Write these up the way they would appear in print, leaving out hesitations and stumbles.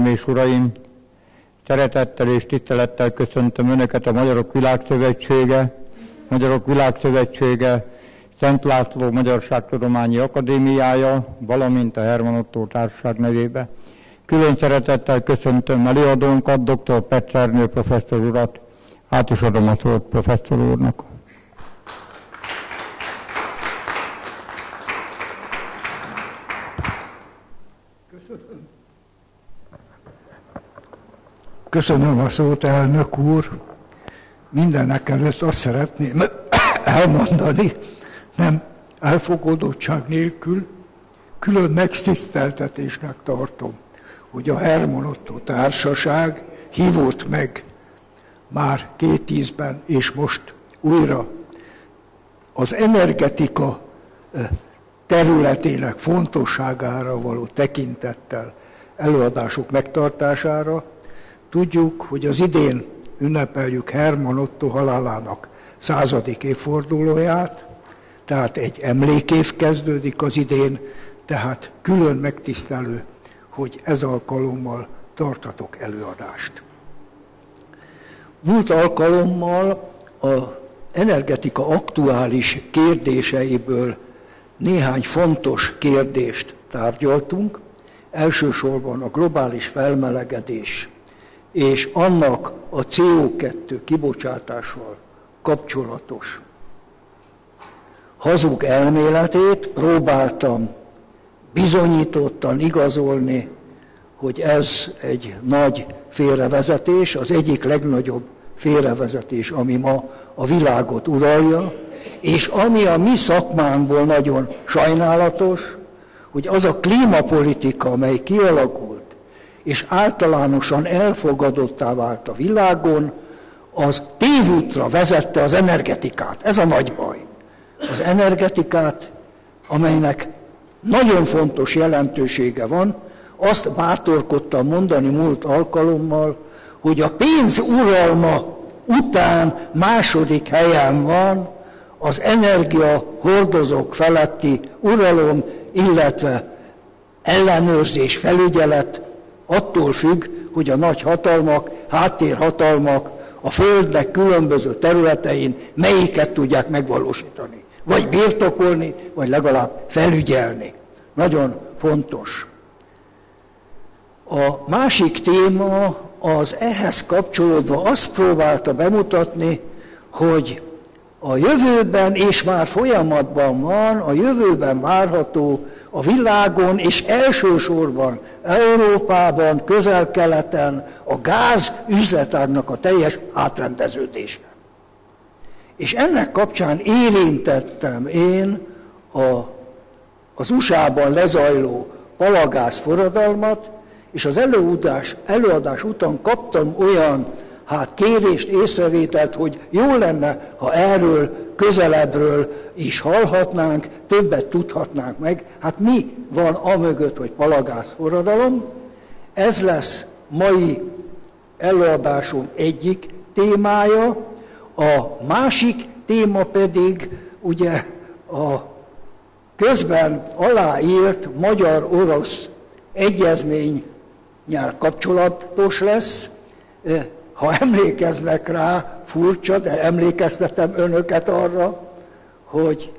hölgyeim és uraim! Szeretettel és tisztelettel köszöntöm Önöket a Magyarok Világszövetsége, Szent László Magyarságtudományi Akadémiája, valamint a Herman Ottó Társaság nevébe. Külön szeretettel köszöntöm előadónkat, dr. Petzernő professzor urat. Át is adom a szót professzor úrnak. Köszönöm a szót, elnök úr. Mindenek előtt azt szeretném elmondani, nem elfogadottság nélkül, külön megtiszteltetésnek tartom, hogy a Herman Ottó Társaság hívott meg már 2010-ben, és most újra az energetika területének fontosságára való tekintettel előadások megtartására. Tudjuk, hogy az idén ünnepeljük Herman Ottó halálának 100. évfordulóját, tehát egy emlékév kezdődik az idén, tehát külön megtisztelő, hogy ez alkalommal tartatok előadást. Múlt alkalommal az energetika aktuális kérdéseiből néhány fontos kérdést tárgyaltunk, elsősorban a globális felmelegedés és annak a CO2 kibocsátással kapcsolatos hazug elméletét próbáltam bizonyítottan igazolni, hogy ez egy nagy félrevezetés, az egyik legnagyobb félrevezetés, ami ma a világot uralja, és ami a mi szakmánkból nagyon sajnálatos, hogy az a klímapolitika, amely kialakult, és általánosan elfogadottá vált a világon, az tévútra vezette az energetikát. Ez a nagy baj. Az energetikát, amelynek nagyon fontos jelentősége van, azt bátorkodtam mondani múlt alkalommal, hogy a pénz uralma után második helyen van az energiahordozók feletti uralom, illetve ellenőrzés, felügyelet attól függ, hogy a nagy hatalmak, háttérhatalmak a Földnek különböző területein melyiket tudják megvalósítani. Vagy birtokolni, vagy legalább felügyelni. Nagyon fontos. A másik téma az ehhez kapcsolódva azt próbálta bemutatni, hogy a jövőben, és már folyamatban van, a jövőben várható a világon, és elsősorban Európában, Közel-Keleten a gáz üzletágnak a teljes átrendeződése. És ennek kapcsán érintettem én az USA-ban lezajló palagáz forradalmat, és az előadás után kaptam olyan kérést, észrevételt, hogy jó lenne, ha erről közelebbről is hallhatnánk, többet tudhatnánk meg. Hát mi van amögött, hogy palagáz forradalom? Ez lesz mai előadásom egyik témája, a másik téma pedig ugye a közben aláírt magyar-orosz egyezménnyel kapcsolatos lesz. Ha emlékeznek rá, furcsa, de emlékeztetem önöket arra, hogy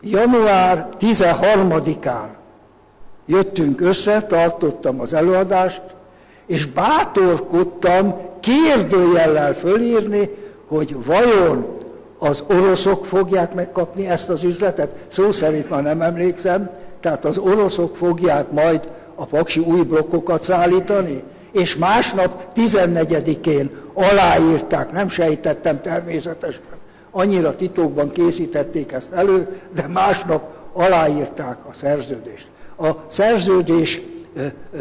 január 13-án jöttünk össze, tartottam az előadást, és bátorkodtam kérdőjellel fölírni, hogy vajon az oroszok fogják megkapni ezt az üzletet. Szó szerint már nem emlékszem, tehát az oroszok fogják majd a paksi új blokkokat szállítani, és másnap 14-én aláírták, nem sejtettem természetesen, annyira titokban készítették ezt elő, de másnap aláírták a szerződést. A szerződés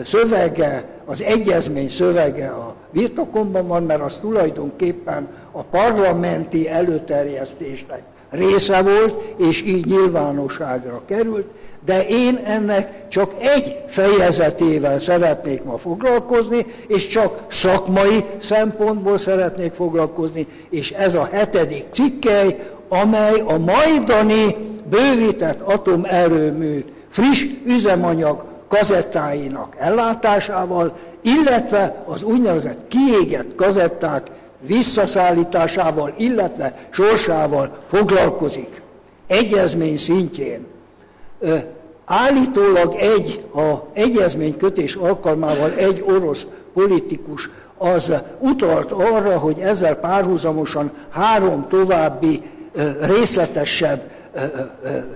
szövege, az egyezmény szövege a birtokomban van, mert az tulajdonképpen a parlamenti előterjesztésnek része volt, és így nyilvánosságra került, de én ennek csak egy fejezetével szeretnék ma foglalkozni, és csak szakmai szempontból szeretnék foglalkozni, és ez a 7. cikkely, amely a majdani bővített atomerőmű friss üzemanyag kazettáinak ellátásával, illetve az úgynevezett kiégett kazetták visszaszállításával, illetve sorsával foglalkozik. Egyezmény szintjén. Állítólag az egyezménykötés alkalmával egy orosz politikus az utalt arra, hogy ezzel párhuzamosan 3 további részletesebb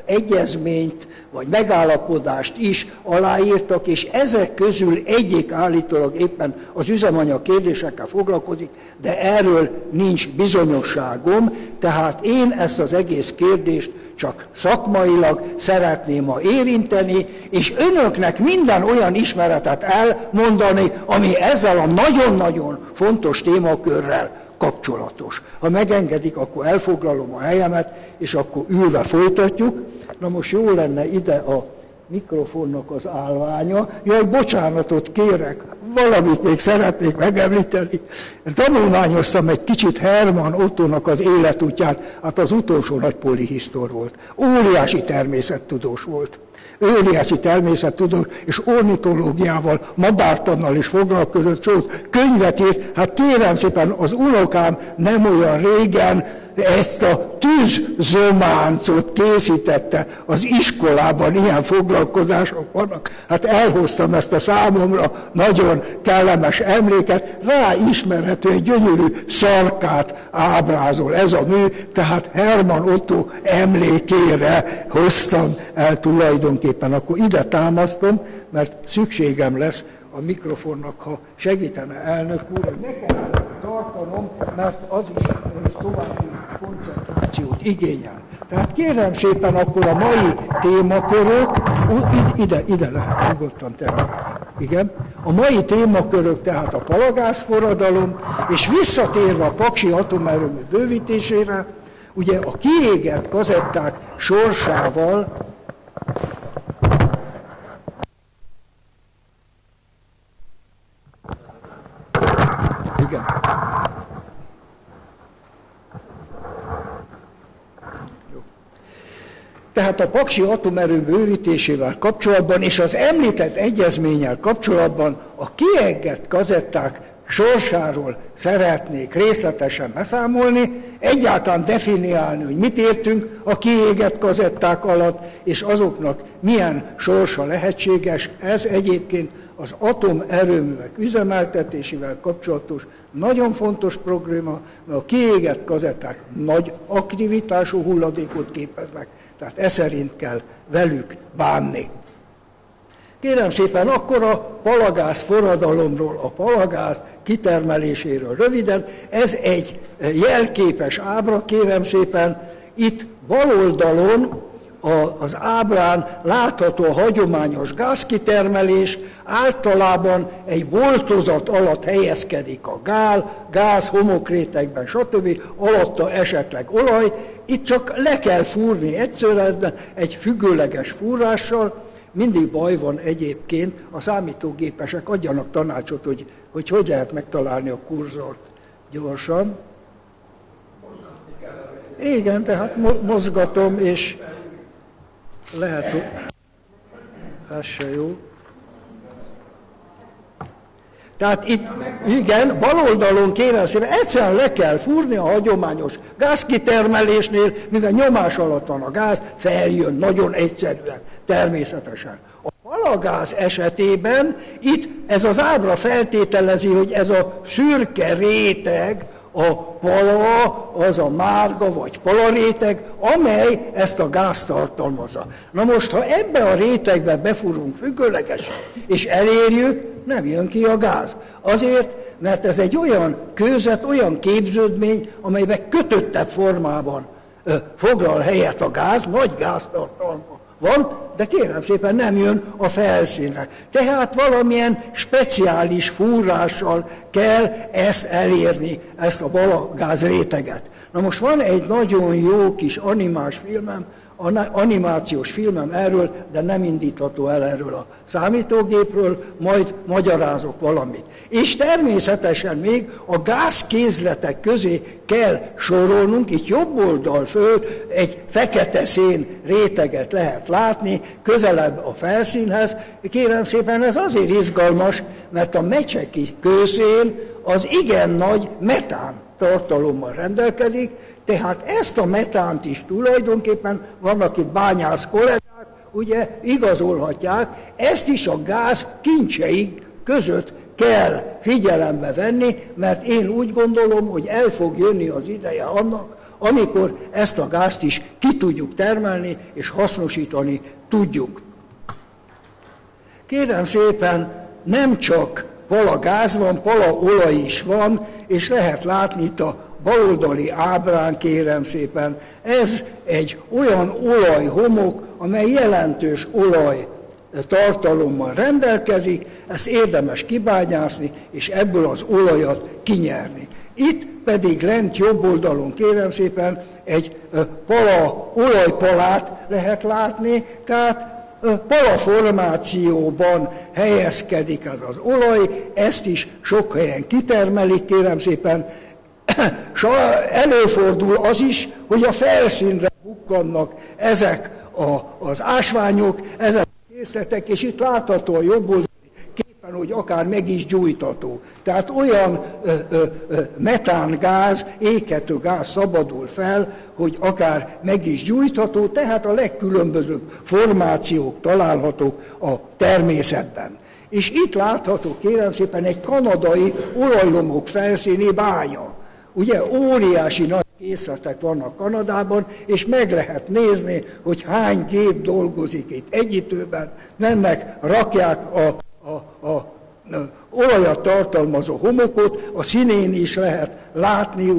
egyezményt vagy megállapodást is aláírtak, és ezek közül egyik állítólag éppen az üzemanyag kérdésekkel foglalkozik, de erről nincs bizonyosságom, tehát én ezt az egész kérdést csak szakmailag szeretném ma érinteni, és önöknek minden olyan ismeretet elmondani, ami ezzel a nagyon-nagyon fontos témakörrel kapcsolatos. Ha megengedik, akkor elfoglalom a helyemet, és akkor ülve folytatjuk. Na most jó lenne ide a mikrofonnak az állványa. Jaj, bocsánatot kérek, valamit még szeretnék megemlíteni. Tanulmányoztam egy kicsit Hermann Ottónak az életútját, hát az utolsó nagy polihisztor volt. Óriási természettudós volt. Óriási természettudós, és ornitológiával, madártannal is foglalkozott, sőt, könyvet írt. Hát kérem szépen, az unokám nem olyan régen ezt a tűzzománcot készítette az iskolában, ilyen foglalkozások vannak. Hát elhoztam ezt a számomra nagyon kellemes emléket, ráismerhető egy gyönyörű szarkát ábrázol ez a mű, tehát Hermann Ottó emlékére hoztam el tulajdonképpen. Akkor ide támasztom, mert szükségem lesz a mikrofonnak, ha segítene elnök úr, hogy ne kell tartanom, mert az is további koncentrációt igényel. Tehát kérem szépen akkor a mai témakörök, ide lehet nyugodtan tenni. Igen. A mai témakörök tehát a palagázforradalom, és visszatérve a paksi atomerőmű bővítésére, ugye a kiégett kazetták sorsával igen. Tehát a paksi atomerőmű bővítésével kapcsolatban és az említett egyezménnyel kapcsolatban a kiégett kazetták sorsáról szeretnék részletesen beszámolni, egyáltalán definiálni, hogy mit értünk a kiégett kazetták alatt, és azoknak milyen sorsa lehetséges. Ez egyébként az atomerőművek üzemeltetésével kapcsolatos nagyon fontos probléma, mert a kiégett kazetták nagy aktivitású hulladékot képeznek, tehát e szerint kell velük bánni. Kérem szépen, akkor a palagáz forradalomról, a palagáz kitermeléséről röviden. Ez egy jelképes ábra, kérem szépen. Itt bal oldalon az ábrán látható a hagyományos gázkitermelés, általában egy boltozat alatt helyezkedik a gáz, homokrétegben, stb. Alatta esetleg olaj. Itt csak le kell fúrni egyszerűen egy függőleges fúrással. Mindig baj van egyébként, a számítógépesek adjanak tanácsot, hogy lehet megtalálni a kurzort gyorsan. Igen, tehát mozgatom, és lehet, hogy ez se jó. Tehát itt, igen, bal oldalon kérem szépen, egyszerűen le kell fúrni a hagyományos gázkitermelésnél, mivel nyomás alatt van a gáz, feljön nagyon egyszerűen, természetesen. A palagáz esetében itt ez az ábra feltételezi, hogy ez a szürke réteg, a pala, az a márga vagy palaréteg, amely ezt a gázt tartalmazza. Na most, ha ebbe a rétegbe befúrunk függőlegesen, és elérjük, nem jön ki a gáz. Azért, mert ez egy olyan kőzet, olyan képződmény, amelyben kötöttebb formában foglal helyet a gáz, nagy gáztartalma van, de kérem szépen nem jön a felszínre. Tehát valamilyen speciális fúrással kell ezt elérni, ezt a palagáz réteget. Na most van egy nagyon jó kis animás filmem, animációs filmem erről, de nem indítható el erről a számítógépről, majd magyarázok valamit. És természetesen még a gázkézletek közé kell sorolnunk, itt jobb oldal föl egy fekete szén réteget lehet látni, közelebb a felszínhez. Kérem szépen, ez azért izgalmas, mert a mecseki kőszén az igen nagy metán tartalommal rendelkezik, tehát ezt a metánt is tulajdonképpen, vannak itt bányász kollégák, ugye igazolhatják, ezt is a gáz kincsei között kell figyelembe venni, mert én úgy gondolom, hogy el fog jönni az ideje annak, amikor ezt a gázt is ki tudjuk termelni és hasznosítani tudjuk. Kérem szépen, nem csak palagáz van, palaolaj is van, és lehet látni itt a baloldali ábrán, kérem szépen, ez egy olyan olajhomok, amely jelentős olaj tartalommal rendelkezik, ezt érdemes kibányászni, és ebből az olajat kinyerni. Itt pedig lent jobb oldalon, kérem szépen, egy olajpalát lehet látni, tehát palaformációban helyezkedik ez az olaj, ezt is sok helyen kitermelik, kérem szépen. Előfordul az is, hogy a felszínre bukkannak ezek az ásványok, ezek a készletek, és itt látható a jobb oldali képen, hogy akár meg is gyújtható. Tehát olyan metángáz, éghető gáz szabadul fel, hogy akár meg is gyújtható, tehát a legkülönbözőbb formációk találhatók a természetben. És itt látható, kérem szépen, egy kanadai olajlomok felszíni bánya. Ugye óriási nagy készletek vannak Kanadában, és meg lehet nézni, hogy hány gép dolgozik itt egy időben, mennek, rakják a olajat tartalmazó homokot, a színén is lehet látni,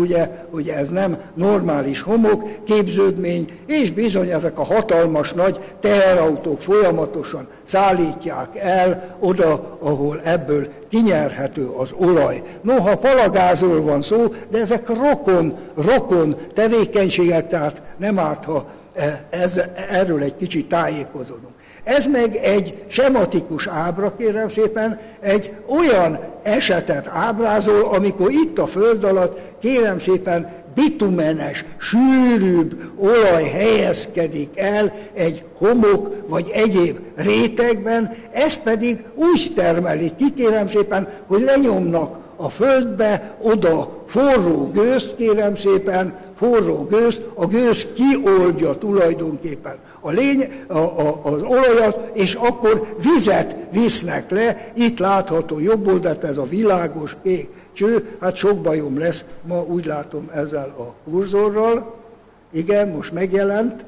ugye ez nem normális homok, képződmény, és bizony ezek a hatalmas nagy teherautók folyamatosan szállítják el oda, ahol ebből kinyerhető az olaj. Noha palagázról van szó, de ezek rokon tevékenységek, tehát nem árt, ha erről egy kicsit tájékozódunk. Ez meg egy sematikus ábra, kérem szépen, egy olyan esetet ábrázol, amikor itt a föld alatt, kérem szépen, bitumenes, sűrűbb olaj helyezkedik el egy homok vagy egyéb rétegben, ezt pedig úgy termelik ki, kérem szépen, hogy lenyomnak a földbe, oda forró gőzt, kérem szépen, forró gőzt, a gőz kioldja tulajdonképpen az olajat, és akkor vizet visznek le. Itt látható jobb oldalt ez a világos kék cső, hát sok bajom lesz ma, úgy látom, ezzel a kurzorral. Igen, most megjelent.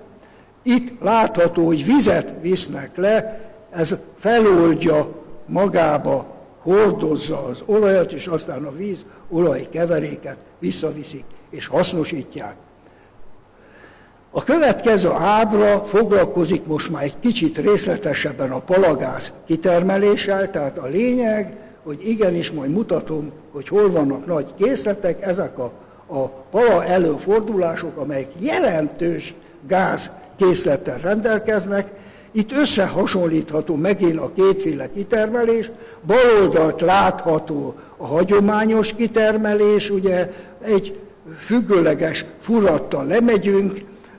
Itt látható, hogy vizet visznek le, ez feloldja magába, hordozza az olajat, és aztán a víz-olaj keveréket visszaviszik és hasznosítják. A következő ábra foglalkozik most már egy kicsit részletesebben a palagáz kitermeléssel, tehát a lényeg, hogy igenis majd mutatom, hogy hol vannak nagy készletek, ezek a pala előfordulások, amelyek jelentős gázkészlettel rendelkeznek. Itt összehasonlítható megint a kétféle kitermelés, bal oldalt látható a hagyományos kitermelés, ugye egy függőleges furattal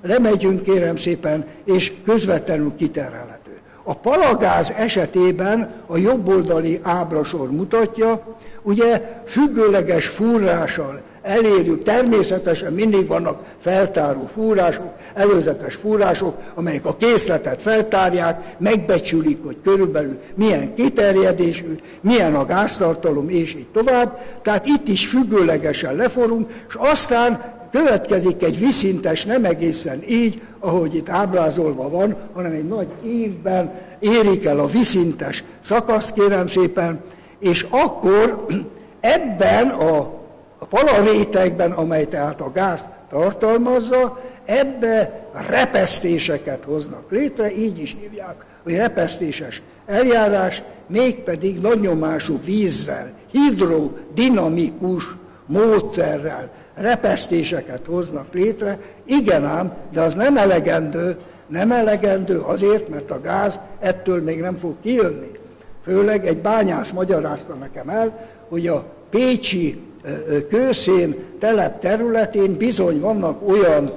lemegyünk, kérem szépen, és közvetlenül kiterhelhető. A palagáz esetében a jobboldali ábrasor mutatja, ugye függőleges fúrással elérjük, természetesen mindig vannak feltáró fúrások, előzetes fúrások, amelyek a készletet feltárják, megbecsülik, hogy körülbelül milyen kiterjedésű, milyen a gáztartalom, és így tovább. Tehát itt is függőlegesen leforrunk, és aztán következik egy vízszintes, nem egészen így, ahogy itt ábrázolva van, hanem egy nagy ívben érik el a vízszintes szakaszt, kérem szépen, és akkor ebben a palarétegben, amely tehát a gázt tartalmazza, ebbe repesztéseket hoznak létre, így is hívják, hogy repesztéses eljárás, mégpedig nagy nyomású vízzel, hidrodinamikus módszerrel repesztéseket hoznak létre. Igen ám, de az nem elegendő, Nem elegendő azért, mert a gáz ettől még nem fog kijönni. Főleg egy bányász magyarázta nekem el, hogy a pécsi kőszén telep területén bizony vannak olyan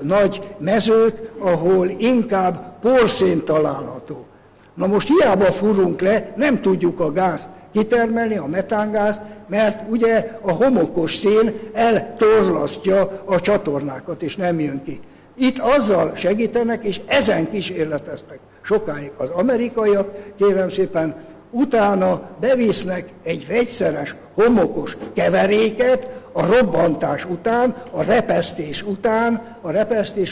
nagy mezők, ahol inkább porszén található. Na most hiába fúrunk le, nem tudjuk a gázt kitermelni, a metángázt, mert ugye a homokos szén eltorlasztja a csatornákat, és nem jön ki. Itt azzal segítenek, és ezen kísérleteztek sokáig az amerikaiak, kérem szépen, utána bevisznek egy vegyszeres, homokos keveréket a robbantás után, a repesztés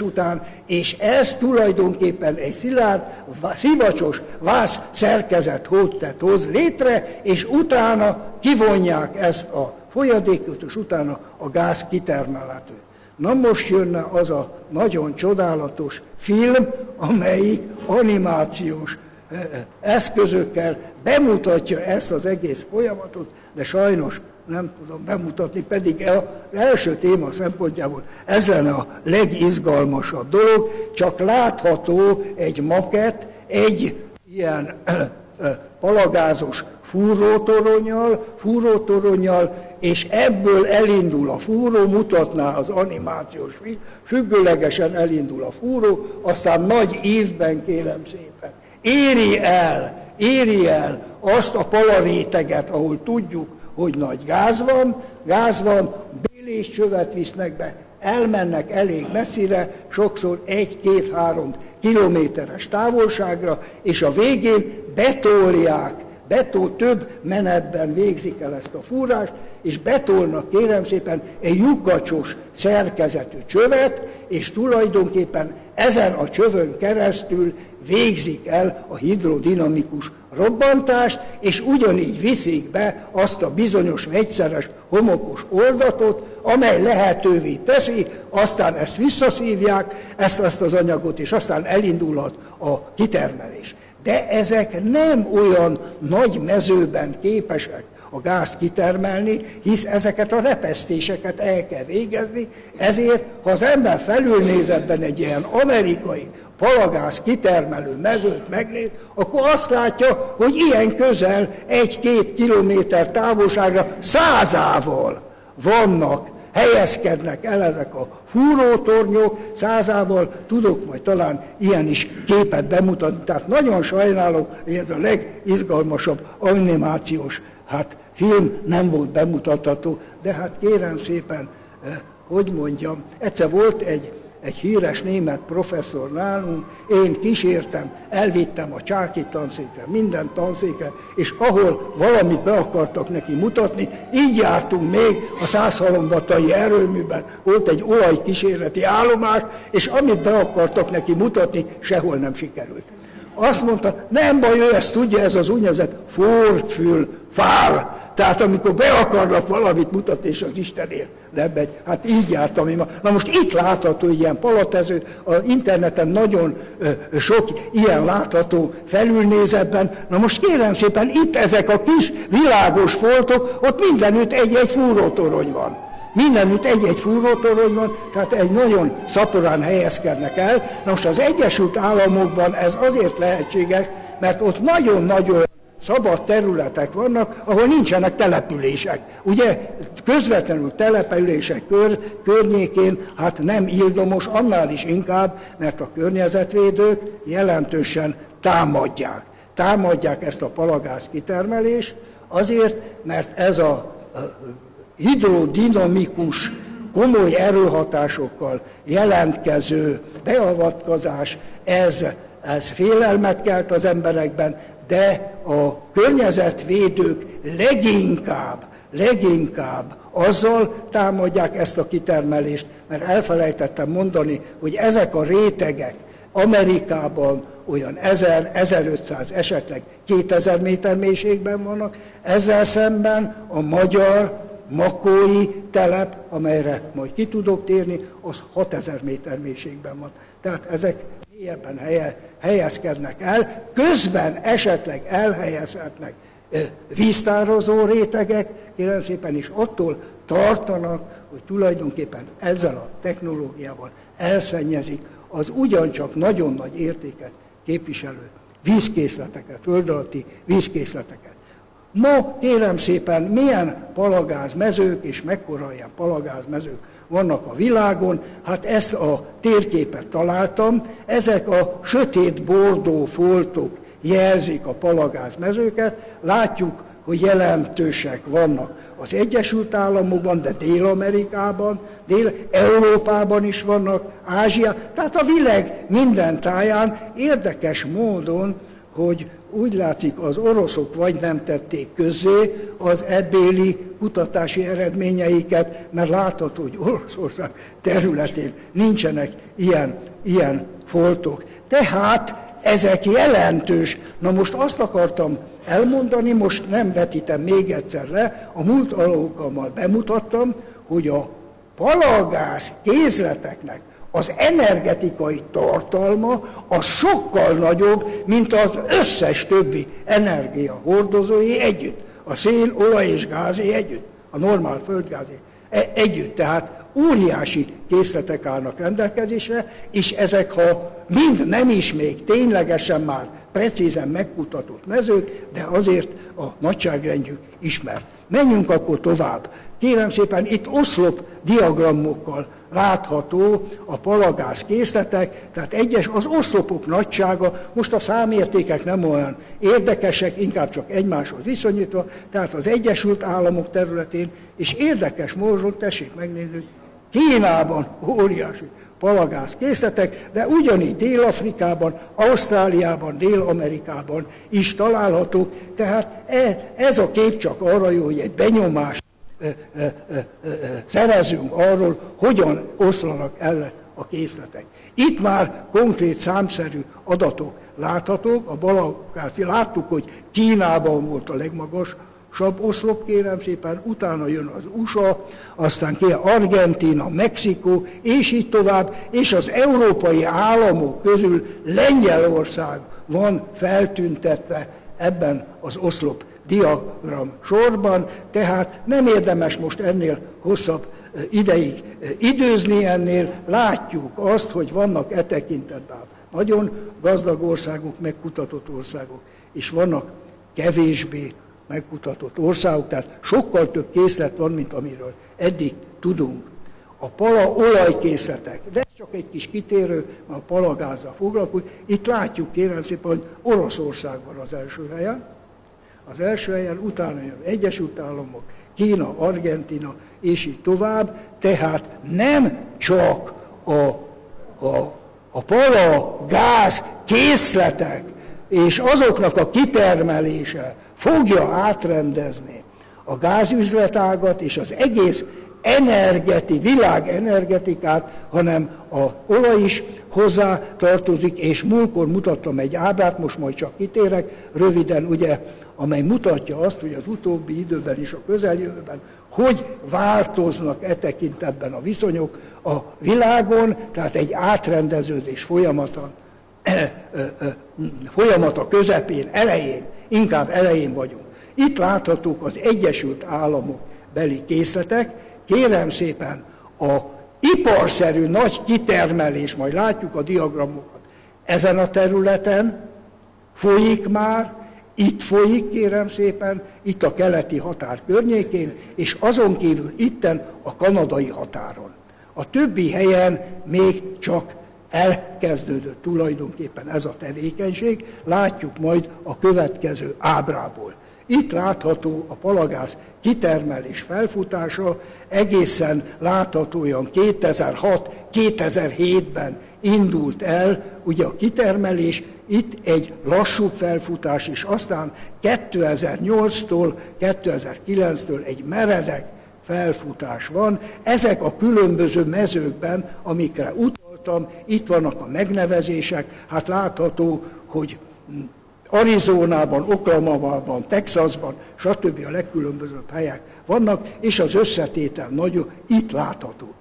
után, és ez tulajdonképpen egy szilárd, szivacsos vász szerkezetet hoz létre, és utána kivonják ezt a folyadékot, és utána a gáz kitermelhető. Na most jönne az a nagyon csodálatos film, amelyik animációs eszközökkel bemutatja ezt az egész folyamatot, de sajnos nem tudom bemutatni, pedig az első téma szempontjából ez lenne a legizgalmasabb dolog, csak látható egy makett, egy ilyen palagázos fúrótoronnyal, és ebből elindul a fúró, mutatná az animációs film, függőlegesen elindul a fúró, aztán nagy ívben, kérem szépen, éri el azt a palaréteget, ahol tudjuk, hogy nagy gáz van, béléscsövet visznek be, elmennek elég messzire, sokszor 1-2-3 kilométeres távolságra, és a végén több menetben végzik el ezt a fúrást, és betolnak, kérem szépen, egy lyukacsos szerkezetű csövet, és tulajdonképpen ezen a csövön keresztül végzik el a hidrodinamikus robbantást, és ugyanígy viszik be azt a bizonyos vegyszeres homokos oldatot, amely lehetővé teszi, aztán ezt visszaszívják, ezt az anyagot, és aztán elindulhat a kitermelés. De ezek nem olyan nagy mezőben képesek a gázt kitermelni, hisz ezeket a repesztéseket el kell végezni, ezért, ha az ember felülnéz ebben egy ilyen amerikai palagáz kitermelő mezőt megnéz, akkor azt látja, hogy ilyen közel 1-2 kilométer távolságra 100-ával helyezkednek el ezek a fúrótornyok, 100-ával, tudok majd talán ilyen is képet bemutatni. Tehát nagyon sajnálom, hogy ez a legizgalmasabb animációs film nem volt bemutatható, de hát kérem szépen, hogy mondjam, egyszer volt egy híres német professzor nálunk, én kísértem, elvittem a csáki tanszékre, minden tanszékre, és ahol valamit be akartak neki mutatni, így jártunk még a Százhalombatai erőműben, volt egy olajkísérleti állomás, és amit be akartak neki mutatni, sehol nem sikerült. Azt mondta, nem baj, ő ezt tudja, ez az úgynevezett fórfülfál. Tehát amikor be akarnak valamit mutatni, és az Istenért nem megy. Hát így jártam én. Na most itt látható ilyen palatező, az interneten nagyon sok ilyen látható felülnézetben. Na most kérem szépen, itt ezek a kis világos foltok, ott mindenütt egy-egy fúrótorony van. Mindenütt egy-egy fúrótorony van, tehát egy nagyon szaporán helyezkednek el. Na most az Egyesült Államokban ez azért lehetséges, mert ott nagyon-nagyon szabad területek vannak, ahol nincsenek települések. Ugye közvetlenül települések környékén hát nem ildomos, annál is inkább, mert a környezetvédők jelentősen támadják ezt a palagáz kitermelést, azért, mert ez a hidrodinamikus, komoly erőhatásokkal jelentkező beavatkozás, ez félelmet kelt az emberekben, de a környezetvédők leginkább azzal támadják ezt a kitermelést, mert elfelejtettem mondani, hogy ezek a rétegek Amerikában olyan 1000-1500, esetleg 2000 méter mélységben vannak, ezzel szemben a magyar makói telep, amelyre majd ki tudok térni, az 6000 méter mélységben van. Tehát ezek mélyebben helyezkednek el, közben esetleg elhelyezhetnek víztározó rétegek, kérem szépen is attól tartanak, hogy tulajdonképpen ezzel a technológiával elszennyezik az ugyancsak nagyon nagy értéket képviselő vízkészleteket, föld alatti vízkészleteket. Ma kérem szépen, milyen palagázmezők és mekkora ilyen palagázmezők vannak a világon, hát ezt a térképet találtam, ezek a sötét bordó foltok jelzik a palagázmezőket, látjuk, hogy jelentősek vannak az Egyesült Államokban, de Dél-Amerikában, Dél-Európában is vannak, Ázsia, tehát a világ minden táján érdekes módon, hogy úgy látszik, az oroszok vagy nem tették közzé az ebbéli kutatási eredményeiket, mert látható, hogy Oroszország területén nincsenek ilyen foltok. Tehát ezek jelentős. Na most azt akartam elmondani, most nem vetítem még egyszer le, a múlt alkalommal bemutattam, hogy a palagáz készleteknek az energetikai tartalma az sokkal nagyobb, mint az összes többi energiahordozói együtt. A szén, olaj és gázé együtt, a normál földgázé együtt. Tehát óriási készletek állnak rendelkezésre, és ezek, ha mind nem is még ténylegesen már precízen megkutatott mezők, de azért a nagyságrendjük ismert. Menjünk akkor tovább. Kérem szépen, itt oszlop diagramokkal látható a palagáz készletek, tehát az oszlopok nagysága, most a számértékek nem olyan érdekesek, inkább csak egymáshoz viszonyítva, tehát az Egyesült Államok területén, és érdekes módon, tessék megnézni, Kínában óriási palagáz készletek, de ugyanígy Dél-Afrikában, Ausztráliában, Dél-Amerikában is találhatók, tehát ez a kép csak arra jó, hogy egy benyomást szerezünk arról, hogyan oszlanak el a készletek. Itt már konkrét számszerű adatok láthatók, a palagáz, láttuk, hogy Kínában volt a legmagasabb oszlop, kérem szépen, utána jön az USA, aztán Argentína, Mexikó, és így tovább, és az európai államok közül Lengyelország van feltüntetve ebben az oszlop diagram sorban, tehát nem érdemes most ennél hosszabb ideig időzni ennél, látjuk azt, hogy vannak e tekintetben nagyon gazdag országok, megkutatott országok, és vannak kevésbé megkutatott országok, tehát sokkal több készlet van, mint amiről eddig tudunk. A olajkészletek, de ez csak egy kis kitérő, mert a palagázzal foglalkozik. Itt látjuk, kérem szépen, hogy Oroszország van az első helyen. Az első helyen, utána jön Egyesült Államok, Kína, Argentína, és így tovább. Tehát nem csak a palagáz készletek és azoknak a kitermelése fogja átrendezni a gázüzletágat és az egész világ energetikát, hanem a olaj is hozzá tartozik, és múltkor mutattam egy ábrát, most majd csak kitérek röviden, ugye, amely mutatja azt, hogy az utóbbi időben és a közeljövőben hogy változnak e tekintetben a viszonyok a világon, tehát egy átrendeződés folyamata közepén, elején, inkább elején vagyunk. Itt láthatók az Egyesült Államok beli készletek, kérem szépen, a iparszerű nagy kitermelés, majd látjuk a diagramokat, ezen a területen folyik már, itt folyik, kérem szépen, itt a keleti határ környékén, és azon kívül itten a kanadai határon. A többi helyen még csak elkezdődött tulajdonképpen ez a tevékenység, látjuk majd a következő ábrából. Itt látható a palagáz kitermelés felfutása, egészen láthatóan 2006-2007-ben indult el ugye a kitermelés, itt egy lassúbb felfutás, és aztán 2008-tól, 2009-től egy meredek felfutás van. Ezek a különböző mezőkben, amikre utaltam, itt vannak a megnevezések, hát látható, hogy Arizonában, Oklahomában, Texasban, stb. A legkülönbözőbb helyek vannak, és az összetétel nagyon itt látható.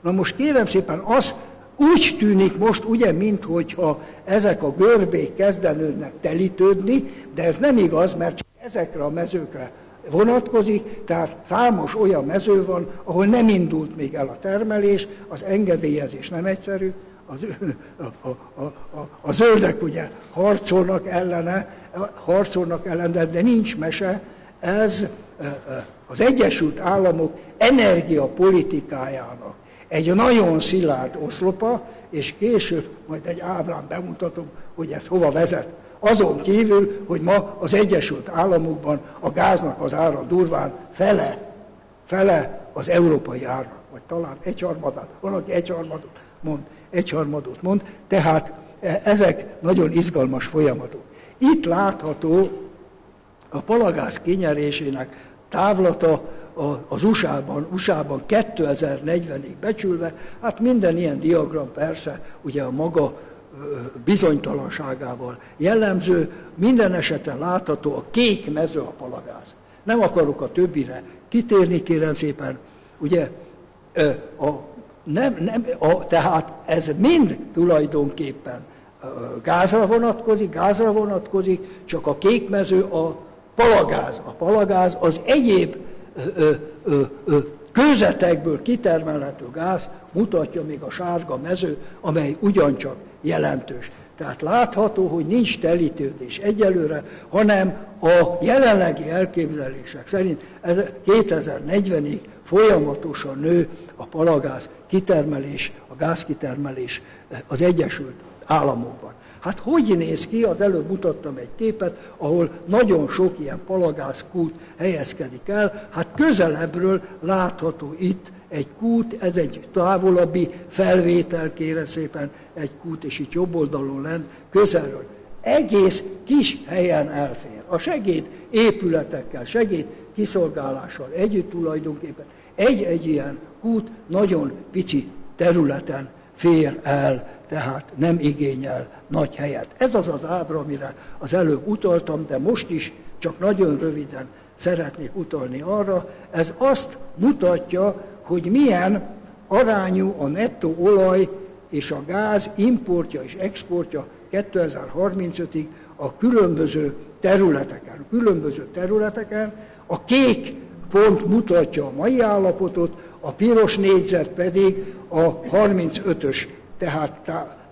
Na most kérem szépen, az úgy tűnik most, ugye, minthogyha ezek a görbék kezdenek telítődni, de ez nem igaz, mert csak ezekre a mezőkre vonatkozik, tehát számos olyan mező van, ahol nem indult még el a termelés, az engedélyezés nem egyszerű, a zöldek ugye harcolnak ellene, de nincs mese, ez az Egyesült Államok energiapolitikájának egy nagyon szilárd oszlopa, és később majd egy ábrán bemutatom, hogy ez hova vezet. Azon kívül, hogy ma az Egyesült Államokban a gáznak az ára durván fele az európai árnak, vagy talán egyharmadát, van, aki egyharmadot mond, tehát ezek nagyon izgalmas folyamatok. Itt látható a palagáz kinyerésének távlata az USA-ban 2040-ig becsülve, hát minden ilyen diagram persze ugye a maga bizonytalanságával jellemző, minden esetben látható a kék mező a palagáz. Nem akarok a többire kitérni, kérem szépen, ugye, tehát ez mind tulajdonképpen gázra vonatkozik, csak a kék mező a palagáz. A palagáz az egyéb kőzetekből kitermelhető gáz mutatja még a sárga mező, amely ugyancsak jelentős. Tehát látható, hogy nincs telítődés egyelőre, hanem a jelenlegi elképzelések szerint 2040-ig folyamatosan nő a palagáz kitermelés, a gázkitermelés az Egyesült Államokban. Hát hogy néz ki? Az előbb mutattam egy képet, ahol nagyon sok ilyen palagázkút helyezkedik el. Hát közelebbről látható itt egy kút, ez egy távolabbi felvétel, kérem szépen, egy kút, és itt jobb oldalon lent, közelről. Egész kis helyen elfér. A segéd épületekkel, segéd kiszolgálással együtt tulajdonképpen egy ilyen kút nagyon pici területen fér el, tehát nem igényel nagy helyet. Ez az az ábra, amire az előbb utaltam, de most is csak nagyon röviden szeretnék utalni arra. Ez azt mutatja, hogy milyen arányú a nettó olaj és a gáz importja és exportja 2035-ig a különböző területeken. A kék pont mutatja a mai állapotot, a piros négyzet pedig a 35-ös.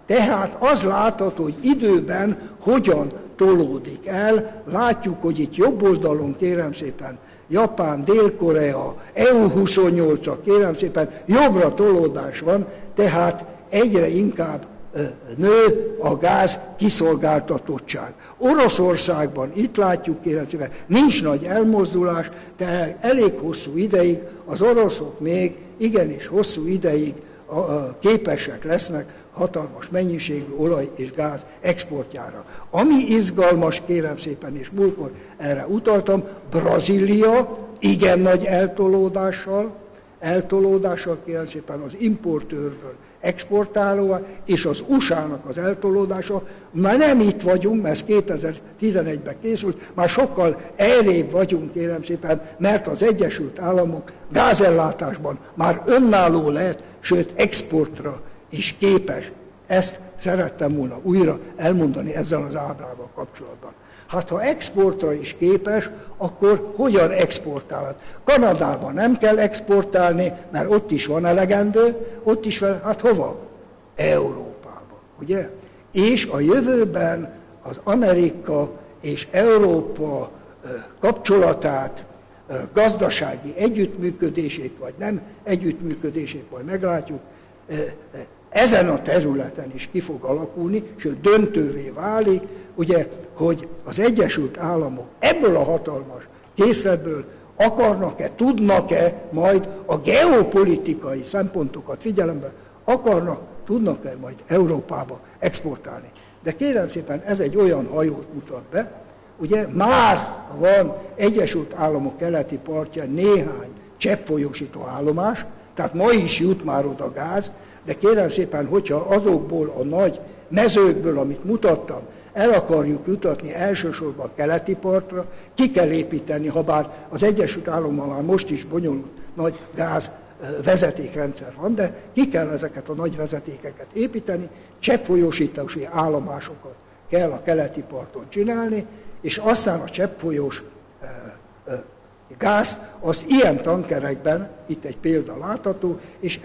Tehát az látható, hogy időben hogyan tolódik el. Látjuk, hogy itt jobb oldalon, kérem szépen, Japán, Dél-Korea, EU28-ak, kérem szépen, jobbra tolódás van, tehát egyre inkább nő a gáz kiszolgáltatottság. Oroszországban, itt látjuk, kérem szépen, nincs nagy elmozdulás, de elég hosszú ideig az oroszok még igenis hosszú ideig képesek lesznek hatalmas mennyiségű olaj és gáz exportjára. Ami izgalmas, kérem szépen, és múltkor erre utaltam, Brazília igen nagy eltolódással, kérem szépen, az importőrből exportálóval, és az USA-nak az eltolódása, már nem itt vagyunk, mert 2011-ben készült, már sokkal elrébb vagyunk, kérem szépen, mert az Egyesült Államok gázellátásban már önálló lehet, sőt exportra is képes. Ezt szerettem volna újra elmondani ezzel az ábrával kapcsolatban. Hát ha exportra is képes, akkor hogyan exportálhat? Kanadában nem kell exportálni, mert ott is van elegendő, hát hova? Európába, ugye? És a jövőben az Amerika és Európa kapcsolatát, gazdasági együttműködését, vagy nem együttműködését, majd meglátjuk, ezen a területen is ki fog alakulni, sőt döntővé válik, ugye, hogy az Egyesült Államok ebből a hatalmas készletből akarnak-e, tudnak-e majd a geopolitikai szempontokat figyelembe, tudnak-e majd Európába exportálni. De kérem szépen, ez egy olyan hajót mutat be, ugye már van Egyesült Államok keleti partján néhány cseppfolyósító állomás, tehát ma is jut már oda gáz, de kérem szépen, hogyha azokból a nagy mezőkből, amit mutattam, el akarjuk jutatni elsősorban a keleti partra, ki kell építeni, ha bár az Egyesült Államokban már most is bonyolult nagy gáz vezetékrendszer van, de ki kell ezeket a nagy vezetékeket építeni, cseppfolyósítási állomásokat kell a keleti parton csinálni, és aztán a cseppfolyós gázt, azt ilyen tankerekben, itt egy példa látható, és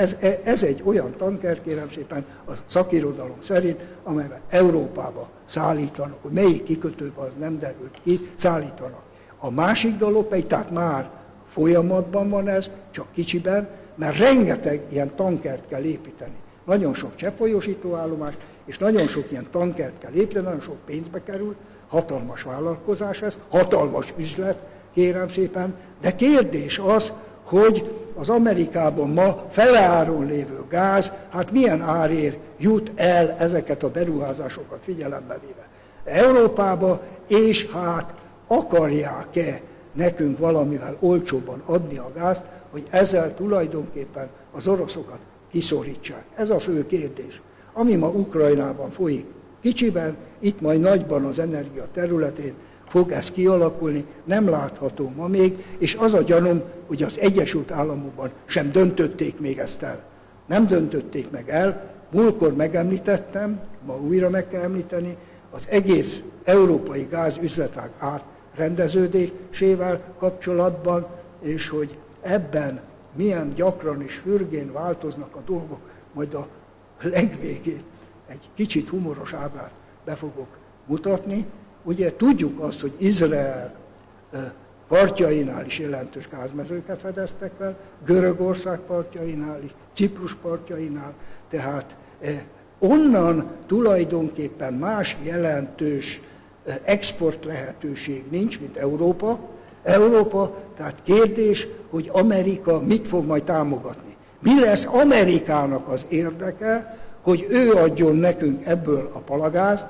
ez egy olyan tanker, kérem szépen, a szakirodalom szerint, amelyben Európába szállítanak, hogy melyik kikötőben az nem derült ki, szállítanak. A másik dolog pedig, tehát már folyamatban van ez, csak kicsiben, mert rengeteg ilyen tankert kell építeni. Nagyon sok cseppfolyósítóállomás, és nagyon sok ilyen tankert kell építeni, nagyon sok pénzbe kerül, hatalmas vállalkozás ez, hatalmas üzlet, kérem szépen, de kérdés az, hogy az Amerikában ma feleáron lévő gáz, hát milyen árért jut el ezeket a beruházásokat figyelembe véve Európába, és hát akarják-e nekünk valamivel olcsóbban adni a gázt, hogy ezzel tulajdonképpen az oroszokat kiszorítsák. Ez a fő kérdés. Ami ma Ukrajnában folyik kicsiben, itt majd nagyban az energia területén fog ez kialakulni, nem látható ma még, és az a gyanúm, hogy az Egyesült Államokban sem döntötték még ezt el. Nem döntötték meg el, múltkor megemlítettem, ma újra meg kell említeni, az egész európai gázüzletág átrendeződésével kapcsolatban, és hogy ebben milyen gyakran és fürgén változnak a dolgok, majd a legvégén egy kicsit humoros ábrát be fogok mutatni. Ugye tudjuk azt, hogy Izrael partjainál is jelentős gázmezőket fedeztek fel, Görögország partjainál is, Ciprus partjainál, tehát onnan tulajdonképpen más jelentős export lehetőség nincs, mint Európa, tehát kérdés, hogy Amerika mit fog majd támogatni. Mi lesz Amerikának az érdeke, hogy ő adjon nekünk ebből a palagáz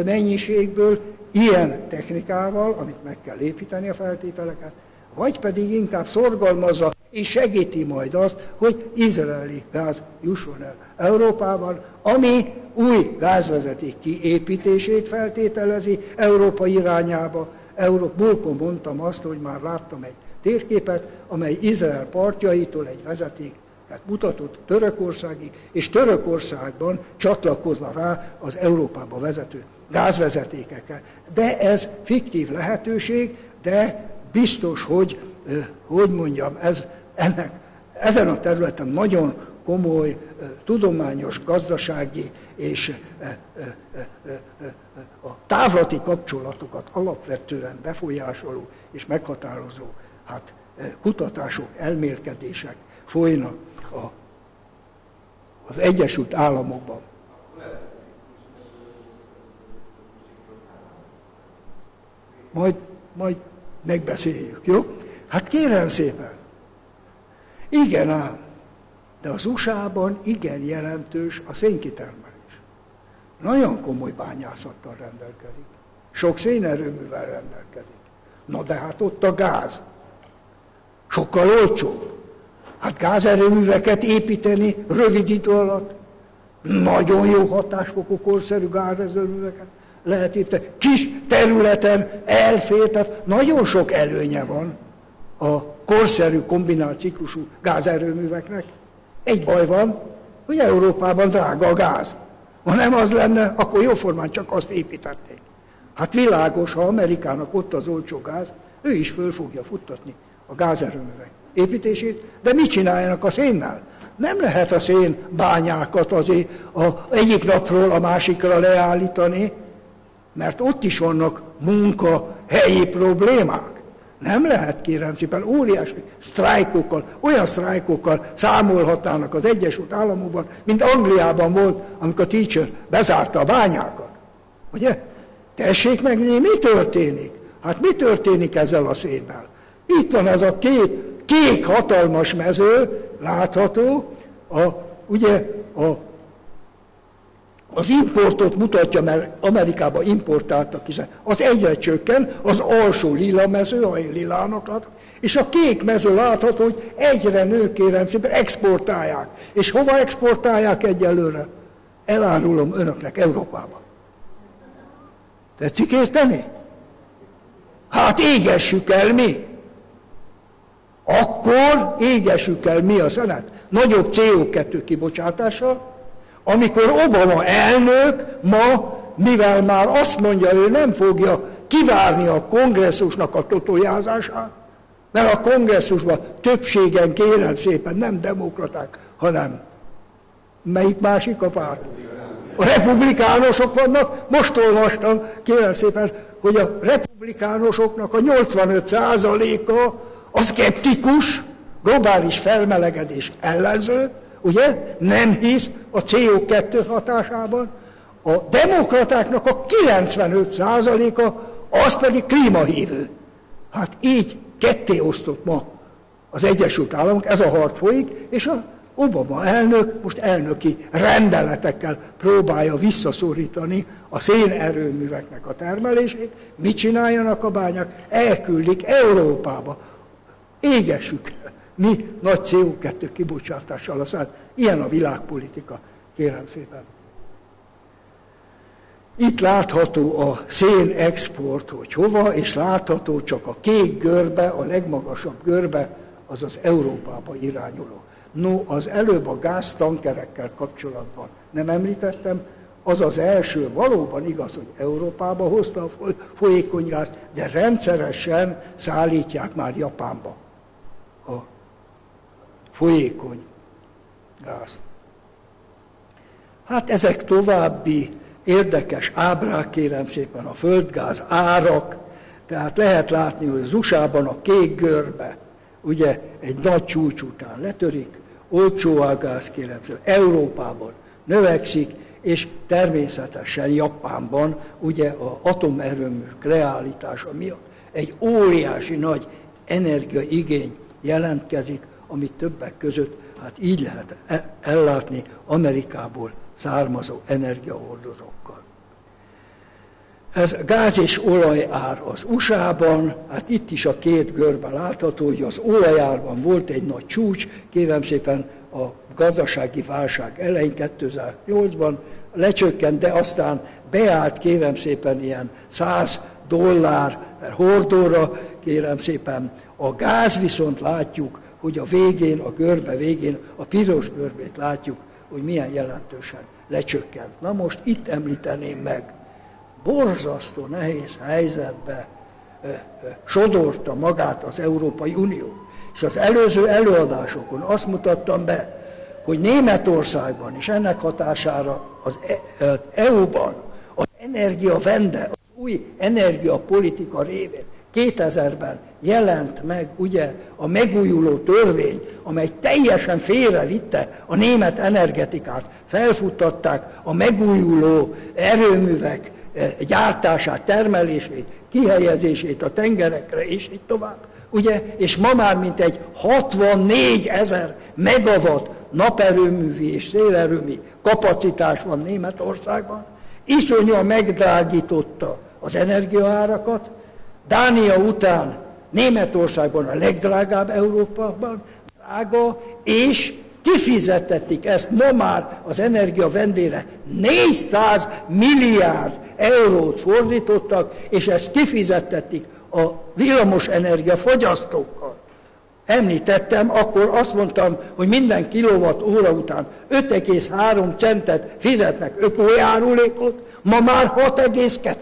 mennyiségből, ilyen technikával, amit meg kell építeni a feltételeket, vagy pedig inkább szorgalmazza és segíti majd azt, hogy izraeli gáz jusson el Európában, ami új gázvezeték kiépítését feltételezi Európa irányába. Múltkor mondtam azt, hogy már láttam egy térképet, amely Izrael partjaitól egy vezetéket mutatott Törökországig, és Törökországban csatlakozna rá az Európába vezető gázvezetékekkel. De ez fiktív lehetőség, de biztos, hogy mondjam, ezen a területen nagyon komoly tudományos, gazdasági és a távlati kapcsolatokat alapvetően befolyásoló és meghatározó kutatások, elmélkedések folynak az Egyesült Államokban. Majd megbeszéljük, jó? Hát kérem szépen, igen ám, de az USA-ban igen jelentős a szénkitermelés. Nagyon komoly bányászattal rendelkezik. Sok szénerőművel rendelkezik. Na de hát ott a gáz. Sokkal olcsóbb. Hát gázerőműveket építeni rövid idő alatt. Nagyon jó hatásfokú, korszerű gázerőműveket lehet építeni. Kis területen elfér, tehát nagyon sok előnye van a korszerű kombinált ciklusú gázerőműveknek. Egy baj van, hogy Európában drága a gáz. Ha nem az lenne, akkor jóformán csak azt építették. Hát világos, ha Amerikának ott az olcsó gáz, ő is föl fogja futtatni a gázerőművek építését, de mit csináljanak a szénnel? Nem lehet a szénbányákat azért egyik napról a másikra leállítani, mert ott is vannak munkahelyi problémák. Nem lehet, kérem szépen, óriási sztrájkokkal, olyan sztrájkokkal számolhatnának az Egyesült Államokban, mint Angliában volt, amikor a Teacher bezárta a bányákat. Ugye? Tessék megnézni, mi történik? Hát mi történik ezzel a szénnel? Itt van ez a kék hatalmas mező, látható, az importot mutatja, mert Amerikába importáltak, hiszen az egyre csökken, az alsó lila mező, ha én lilának látom, és a kék mező látható, hogy egyre nő, kérem szépen, exportálják. És hova exportálják egyelőre? Elárulom önöknek, Európába. Tetszik érteni? Hát égessük el mi. Akkor égessük el mi a szenet. Nagyobb CO2 kibocsátással, amikor Obama elnök ma, mivel már azt mondja, ő nem fogja kivárni a kongresszusnak a totojázását, Mert a kongresszusban többségen, kérem szépen, nem demokraták, hanem melyik másik a párt? A republikánusok vannak. Most olvastam, kérem szépen, hogy a republikánusoknak a 85%-a a szkeptikus, globális felmelegedés ellenző, ugye, nem hisz a CO2 hatásában, a demokratáknak a 95%-a az pedig klímahívő. Hát így ketté osztott ma az Egyesült Államok, ez a harc folyik, és a Obama elnök most elnöki rendeletekkel próbálja visszaszorítani a szénerőműveknek a termelését. Mit csináljanak a bányák? Elküldik Európába. Égessük mi nagy CO2 kibocsátással. Aztán ilyen a világpolitika, kérem szépen. Itt látható a szénexport, hogy hova, és látható csak a kék görbe, a legmagasabb görbe, az az Európába irányuló. No, az előbb a gáztankerekkel kapcsolatban nem említettem, az az első, valóban igaz, hogy Európába hozta a folyékony gázt, de rendszeresen szállítják már Japánba a folyékony gázt. Hát ezek további érdekes ábrák, kérem szépen, a földgáz árak, tehát lehet látni, hogy az USA-ban a kék görbe, ugye egy nagy csúcs után letörik, olcsó a gáz, kérem szépen, Európában növekszik, és természetesen Japánban ugye az atomerőműk leállítása miatt egy óriási nagy energiaigény jelentkezik, amit többek között hát így lehet ellátni Amerikából származó energiahordozókkal. Ez gáz és olajár az USA-ban, hát itt is a két görbe látható, hogy az olajárban volt egy nagy csúcs, kérem szépen a gazdasági válság elején 2008-ban lecsökkent, de aztán beállt, kérem szépen, ilyen $100 per hordóra, kérem szépen. A gáz viszont látjuk, hogy a végén, a görbe végén, a piros görbét látjuk, hogy milyen jelentősen lecsökkent. Na most itt említeném meg, borzasztó nehéz helyzetbe sodorta magát az Európai Unió. És az előző előadásokon azt mutattam be, hogy Németországban és ennek hatására az EU-ban az energiavende, az új energiapolitika révén 2000-ben jelent meg ugye a megújuló törvény, amely teljesen félrevitte a német energetikát, felfuttatták a megújuló erőművek gyártását, termelését, kihelyezését a tengerekre, és így tovább. Ugye? És ma már mintegy 64 000 megawatt naperőművi és szélerőmű kapacitás van Németországban. Iszonyúan megdrágította az energiaárakat. Dánia után Németországban a legdrágább Európában, drága, és kifizettetik ezt ma már az energiavendére. 400 milliárd eurót fordítottak, és ezt kifizettetik a villamosenergia fogyasztókkal. Említettem, akkor azt mondtam, hogy minden kilowatt óra után 5,3 centet fizetnek ökojárulékot, ma már 6,2.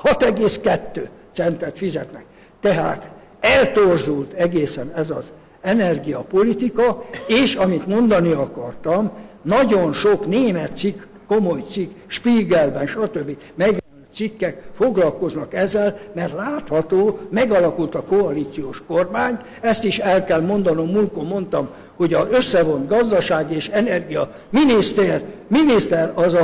6,2 centet fizetnek. Tehát eltorzsult egészen ez az energiapolitika, és amit mondani akartam, nagyon sok német cikk, komoly cikk, Spiegelben, stb. Megjelenő cikkek foglalkoznak ezzel, mert látható, megalakult a koalíciós kormány, ezt is el kell mondanom, múltkor mondtam, hogy az összevont gazdaság és energia miniszter az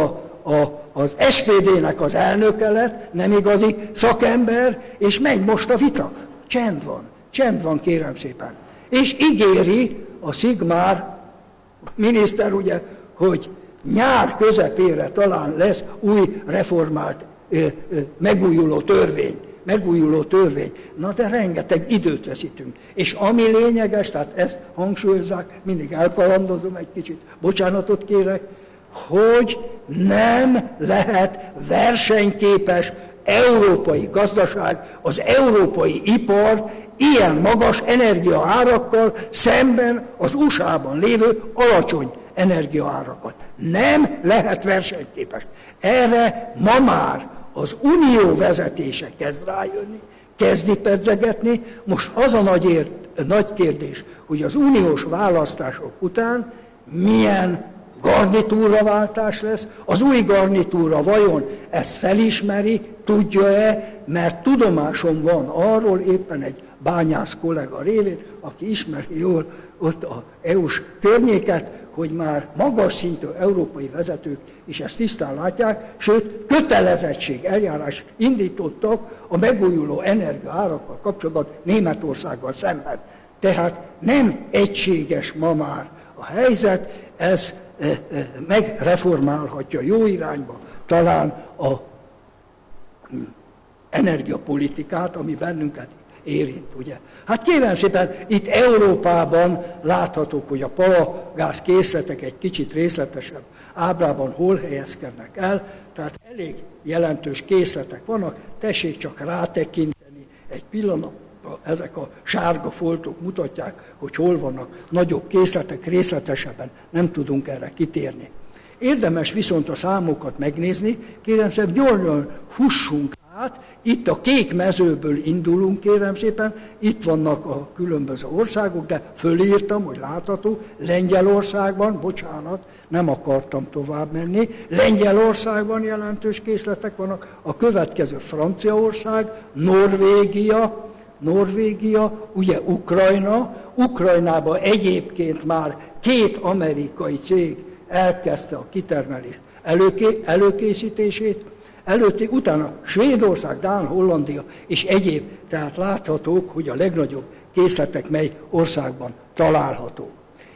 az SPD-nek az elnöke lett, nem igazi szakember, és megy most a vita. Csend van, kérem szépen. És ígéri a Szigmár miniszter, ugye, hogy nyár közepére talán lesz új reformált megújuló törvény. Na de rengeteg időt veszítünk. És ami lényeges, tehát ezt hangsúlyozzák, mindig elkalandozom egy kicsit, bocsánatot kérek, hogy nem lehet versenyképes európai gazdaság, az európai ipar ilyen magas energiaárakkal szemben az USA-ban lévő alacsony energiaárakat. Nem lehet versenyképes. Erre ma már az unió vezetése kezd rájönni, kezdi pedzegetni. Most az a nagy kérdés, hogy az uniós választások után milyen garnitúraváltás lesz, az új garnitúra vajon ezt felismeri, tudja-e, mert tudomásom van arról éppen egy bányász kollega révén, aki ismeri jól ott az EU-s környéket, hogy már magas szintű európai vezetők is ezt tisztán látják, sőt, kötelezettség eljárás indítottak a megújuló energiaárakkal kapcsolatban Németországgal szemben. Tehát nem egységes ma már a helyzet, ez megreformálhatja jó irányba talán a energiapolitikát, ami bennünket érint, ugye. Hát kérem szépen, itt Európában láthatók, hogy a palagáz készletek egy kicsit részletesebb ábrában hol helyezkednek el, tehát elég jelentős készletek vannak, tessék csak rátekinteni egy pillanatra, ezek a sárga foltok mutatják, hogy hol vannak nagyobb készletek, részletesebben nem tudunk erre kitérni. Érdemes viszont a számokat megnézni, kérem szépen, gyorsan fussunk át, itt a kék mezőből indulunk, kérem szépen, itt vannak a különböző országok, de fölírtam, hogy látható, Lengyelországban, bocsánat, nem akartam tovább menni, Lengyelországban jelentős készletek vannak, a következő Franciaország, Norvégia, ugye Ukrajnában egyébként már 2 amerikai cég elkezdte a kitermelés előkészítését, utána Svédország, Dán, Hollandia és egyéb, tehát láthatók, hogy a legnagyobb készletek mely országban találhatók.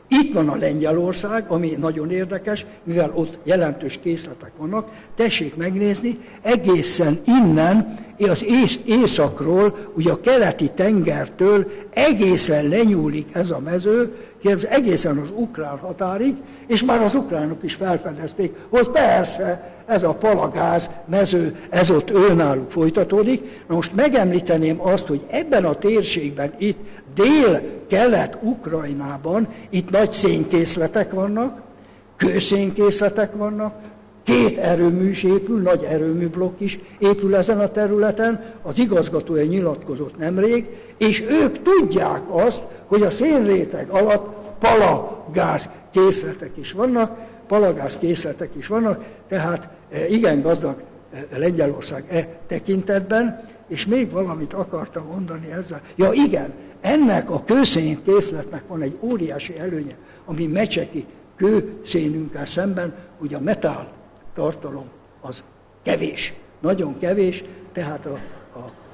Itt van a Lengyelország, ami nagyon érdekes, mivel ott jelentős készletek vannak. Tessék megnézni, egészen innen, az északról, ugye a keleti tengertől egészen lenyúlik ez a mező, egészen az ukrán határig, és már az ukránok is felfedezték, hogy persze ez a palagáz mező, ez ott náluk folytatódik. Na most megemlíteném azt, hogy ebben a térségben, itt dél-kelet-Ukrajnában, itt nagy szénkészletek vannak, kőszénkészletek vannak, 2 erőmű is épül, nagy erőműblokk is épül ezen a területen, az igazgatója nyilatkozott nemrég, és ők tudják azt, hogy a szénréteg alatt palagáz készletek is vannak, tehát igen gazdag Lengyelország tekintetben, és még valamit akartam mondani ezzel. Ja igen, ennek a kőszén készletnek van egy óriási előnye, ami mecseki kőszénünkkel szemben, hogy a metál tartalom az kevés, nagyon kevés, tehát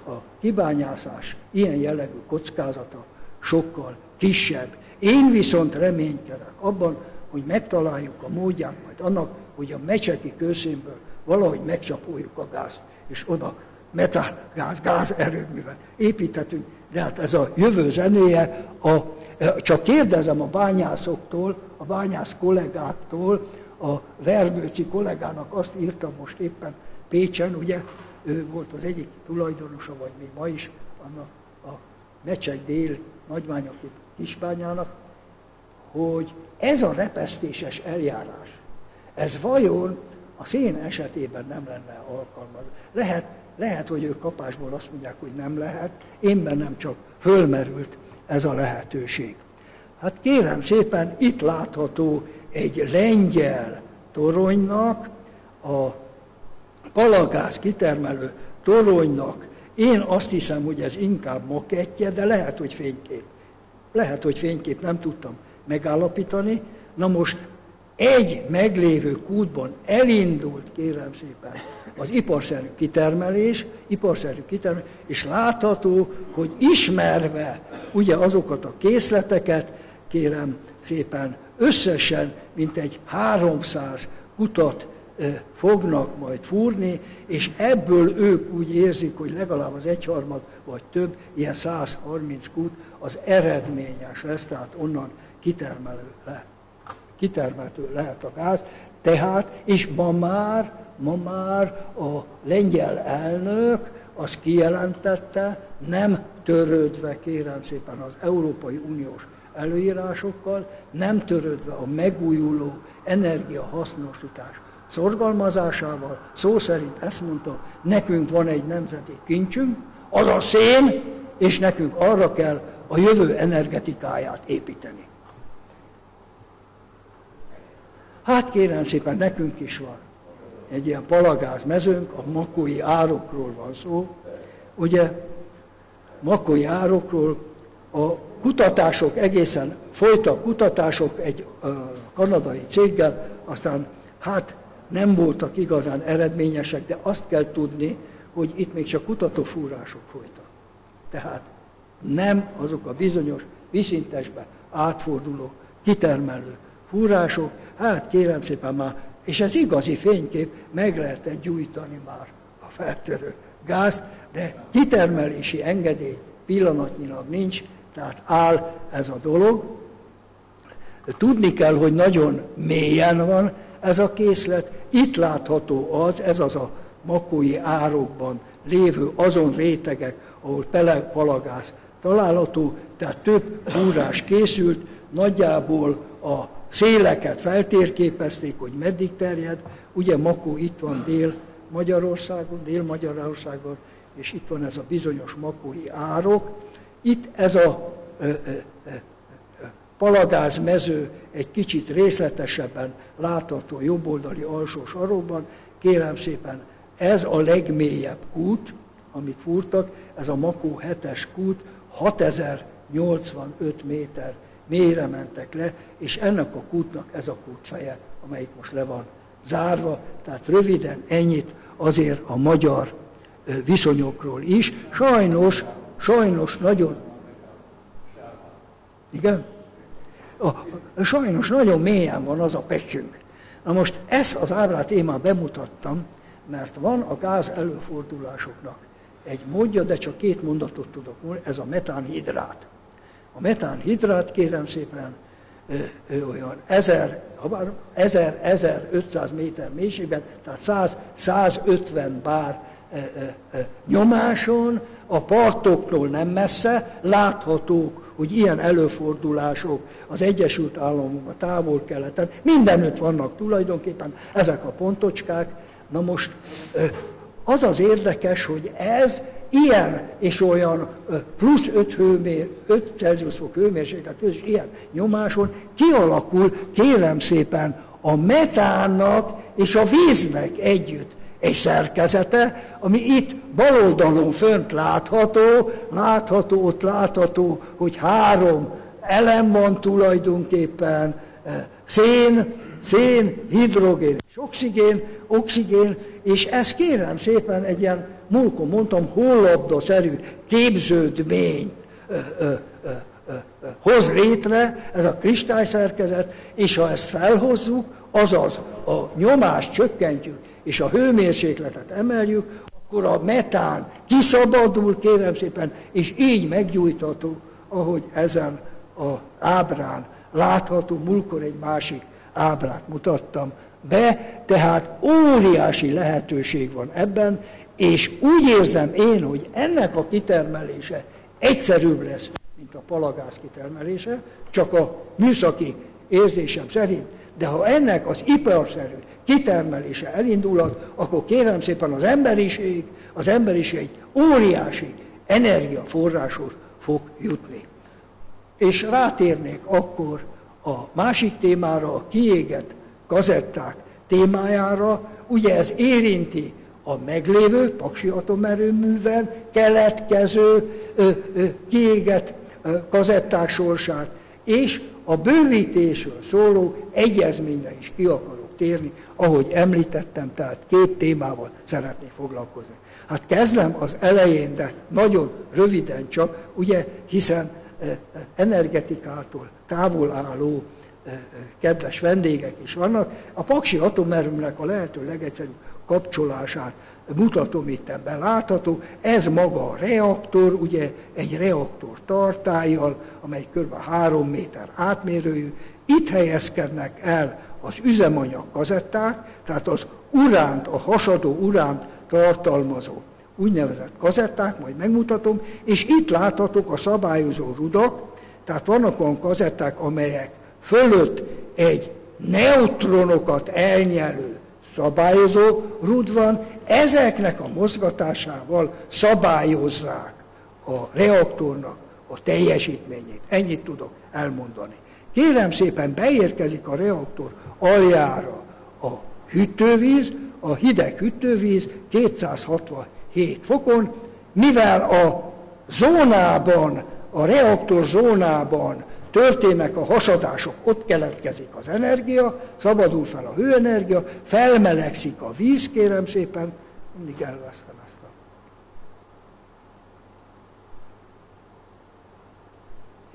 a kibányászás ilyen jellegű kockázata sokkal kisebb. Én viszont reménykedek abban, hogy megtaláljuk a módját majd annak, hogy a mecseki kőszénből valahogy megcsapoljuk a gázt, és oda gázerőművet építhetünk, de hát ez a jövő zenéje. Csak kérdezem a bányászoktól, a bányász kollégáktól, a Verbőci kollégának azt írtam most éppen Pécsen, ugye, ő volt az egyik tulajdonosa, vagy még ma is, annak a Mecsek dél nagyványaki kisbányának, hogy ez a repesztéses eljárás, ez vajon a szén esetében nem lenne alkalmazva. Lehet, hogy ők kapásból azt mondják, hogy nem lehet, én bennem csak fölmerült ez a lehetőség. Hát kérem szépen, itt látható egy lengyel toronynak, a palagáz kitermelő toronynak, én azt hiszem, hogy ez inkább makettje, de lehet, hogy fénykép. Lehet, hogy fénykép, nem tudtam megállapítani. Na most egy meglévő kútban elindult, kérem szépen, az iparszerű kitermelés, és látható, hogy ismerve ugye azokat a készleteket, kérem szépen, összesen mintegy 300 kutat fognak majd fúrni, és ebből ők úgy érzik, hogy legalább az 1/3 vagy több, ilyen 130 kút az eredményes lesz, tehát onnan kitermelhető lehet a gáz. Tehát, és ma már a lengyel elnök azt kijelentette, nem törődve, kérem szépen, az Európai Uniós előírásokkal, nem törődve a megújuló energiahasznosítás szorgalmazásával, szó szerint ezt mondta, nekünk van egy nemzeti kincsünk, az a szén, és nekünk arra kell a jövő energetikáját építeni. Hát kérem szépen, nekünk is van egy ilyen palagázmezőnk, a makói árokról van szó. Ugye, makói árokról a kutatások egészen folytak, kutatások egy kanadai céggel, aztán hát nem voltak igazán eredményesek, de azt kell tudni, hogy itt még csak kutatófúrások folytak. Tehát nem azok a bizonyos vízszintesbe átforduló, kitermelő fúrások, hát kérem szépen már, és ez igazi fénykép, meg lehetett gyújtani már a feltörő gázt, de kitermelési engedély pillanatnyilag nincs, tehát áll ez a dolog. Tudni kell, hogy nagyon mélyen van ez a készlet, itt látható az, ez az a makói árokban lévő azon rétegek, ahol palagáz található, tehát több fúrás készült, nagyjából a széleket feltérképezték, hogy meddig terjed, ugye Makó itt van Dél-Magyarországon, és itt van ez a bizonyos makói árok. Itt ez a palagázmező egy kicsit részletesebben látható jobboldali alsó sarokban. Kérem szépen, ez a legmélyebb kút, amit fúrtak, ez a Makó 7-es kút, 6085 méter mélyre mentek le, és ennek a kútnak ez a kútfeje, amelyik most le van zárva. Tehát röviden ennyit azért a magyar viszonyokról is. Sajnos nagyon... Igen? Sajnos nagyon mélyen van az a pekünk. Na most ezt az ábrát én már bemutattam, mert van a gáz előfordulásoknak egy módja, de csak 2 mondatot tudok mondani, ez a metánhidrát. A metánhidrát, kérem szépen, olyan 1000-1500 méter mélységben, tehát 100-150 bár nyomáson, a partoktól nem messze, láthatók, hogy ilyen előfordulások az Egyesült Államokban, Távol-Keleten, mindenütt vannak tulajdonképpen ezek a pontocskák. Na most az az érdekes, hogy ez ilyen és olyan plusz 5 Celsius fok hőmérséklet, és ilyen nyomáson kialakul, kérem szépen, a metánnak és a víznek együtt egy szerkezete, ami itt bal oldalon fönt látható, hogy 3 elem van tulajdonképpen, szén, hidrogén és oxigén, és ez kérem szépen egy ilyen, múlkor mondtam, hollabdaszerű képződményt hoz létre, ez a kristályszerkezet, és ha ezt felhozzuk, azaz a nyomást csökkentjük, és a hőmérsékletet emeljük, akkor a metán kiszabadul, kérem szépen, és így meggyújtható, ahogy ezen az ábrán látható, múlkor egy másik ábrát mutattam be, tehát óriási lehetőség van ebben, és úgy érzem én, hogy ennek a kitermelése egyszerűbb lesz, mint a palagáz kitermelése, csak a műszaki érzésem szerint, de ha ennek az iparszerű kitermelése elindulhat, akkor kérem szépen az emberiség egy óriási energiaforráshoz fog jutni. És rátérnék akkor a másik témára, a kiégett kazetták témájára. Ugye ez érinti a meglévő Paksi atomerőműven keletkező kiégett kazetták sorsát, és a bővítésről szóló egyezményre is ki akarok térni, ahogy említettem, tehát 2 témával szeretnék foglalkozni. Hát kezdem az elején, de nagyon röviden csak, ugye, hiszen energetikától távol álló kedves vendégek is vannak. A Paksi atomerőműnek a lehető legegyszerűbb kapcsolását mutatom itten látható. Ez maga a reaktor, ugye egy reaktor tartállyal, amely kb. 3 méter átmérőjű. Itt helyezkednek el az üzemanyag kazetták, tehát az uránt, a hasadó uránt tartalmazó úgynevezett kazetták, majd megmutatom, és itt láthatók a szabályozó rudak, tehát vannak olyan kazetták, amelyek fölött egy neutronokat elnyelő szabályozó rúd van, ezeknek a mozgatásával szabályozzák a reaktornak a teljesítményét. Ennyit tudok elmondani. Kérem szépen, beérkezik a reaktor aljára a hűtővíz, a hideg hűtővíz 267 fokon, mivel a zónában, a reaktor zónában történnek a hasadások, ott keletkezik az energia, szabadul fel a hőenergia, felmelegszik a víz, kérem szépen, mindig elvesztem ezt a...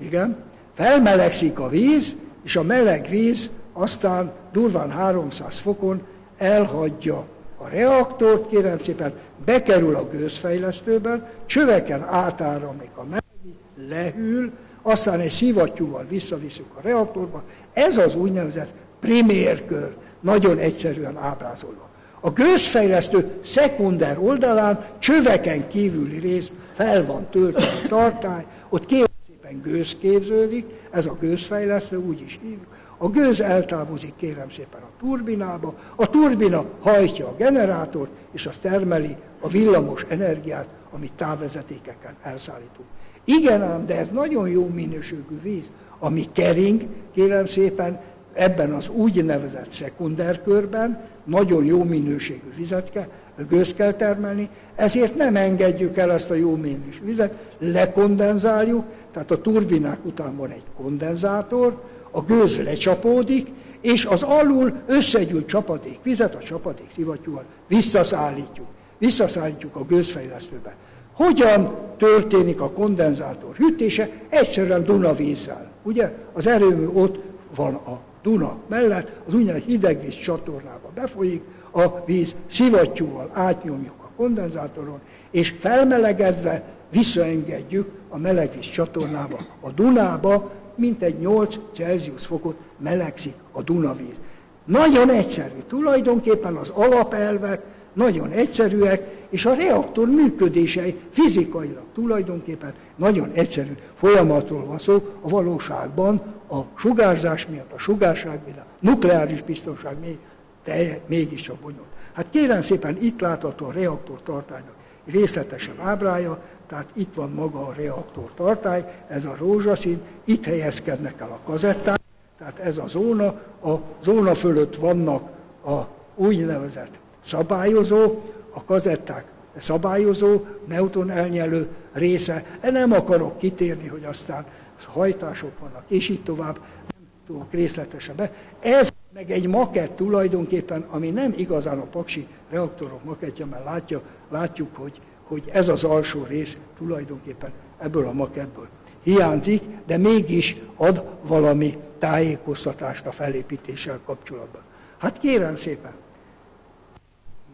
Igen, felmelegszik a víz, és a meleg víz aztán durván 300 fokon elhagyja a reaktort, kérem szépen, bekerül a gőzfejlesztőben, csöveken átáramlik a meleg víz, lehűl, aztán egy szivattyúval visszaviszük a reaktorba. Ez az úgynevezett primérkör, nagyon egyszerűen ábrázolva. A gőzfejlesztő szekunder oldalán csöveken kívüli rész fel van töltve a tartály, ott kérem szépen gőz képződik, ez a gőzfejlesztő, úgy is hívjuk. A gőz eltávozik, kérem szépen, a turbinába, a turbina hajtja a generátort, és az termeli a villamos energiát, amit távvezetékeken elszállítunk. Igen ám, de ez nagyon jó minőségű víz, ami kering, kérem szépen, ebben az úgynevezett szekunderkörben nagyon jó minőségű gőzt kell termelni, ezért nem engedjük el ezt a jó minőségű vizet, lekondenzáljuk, tehát a turbinák után van egy kondenzátor, a gőz lecsapódik, és az alul összegyűlt csapadék vizet a csapadék szivattyúval visszaszállítjuk a gőzfejlesztőbe. Hogyan történik a kondenzátor hűtése? Egyszerűen Dunavízzel. Ugye? Az erőmű ott van a Duna mellett, az úgynevezett hidegvíz csatornába befolyik, a víz szivattyúval átnyomjuk a kondenzátoron, és felmelegedve visszaengedjük a melegvíz csatornába, a Dunába, mintegy 8 Celsius fokot melegszik a Dunavíz. Nagyon egyszerű, tulajdonképpen az alapelvek nagyon egyszerűek, és a reaktor működései fizikailag tulajdonképpen nagyon egyszerű folyamatról van szó, a valóságban a sugárzás miatt, a sugárság miatt, a nukleáris biztonság mégiscsak bonyolult. Hát kérem szépen, itt látható a reaktortartálynak részletesebb ábrája, tehát itt van maga a reaktortartály, ez a rózsaszín, itt helyezkednek el a kazetták, tehát ez a zóna fölött vannak a úgynevezett szabályozó, a kazetták szabályozó, neutron elnyelő része. Nem akarok kitérni, hogy aztán hajtások vannak, és így tovább, nem tudok részletesebben. Ez meg egy makett tulajdonképpen, ami nem igazán a paksi reaktorok makettja, mert látjuk, hogy ez az alsó rész tulajdonképpen ebből a makettből hiányzik, de mégis ad valami tájékoztatást a felépítéssel kapcsolatban. Hát kérem szépen,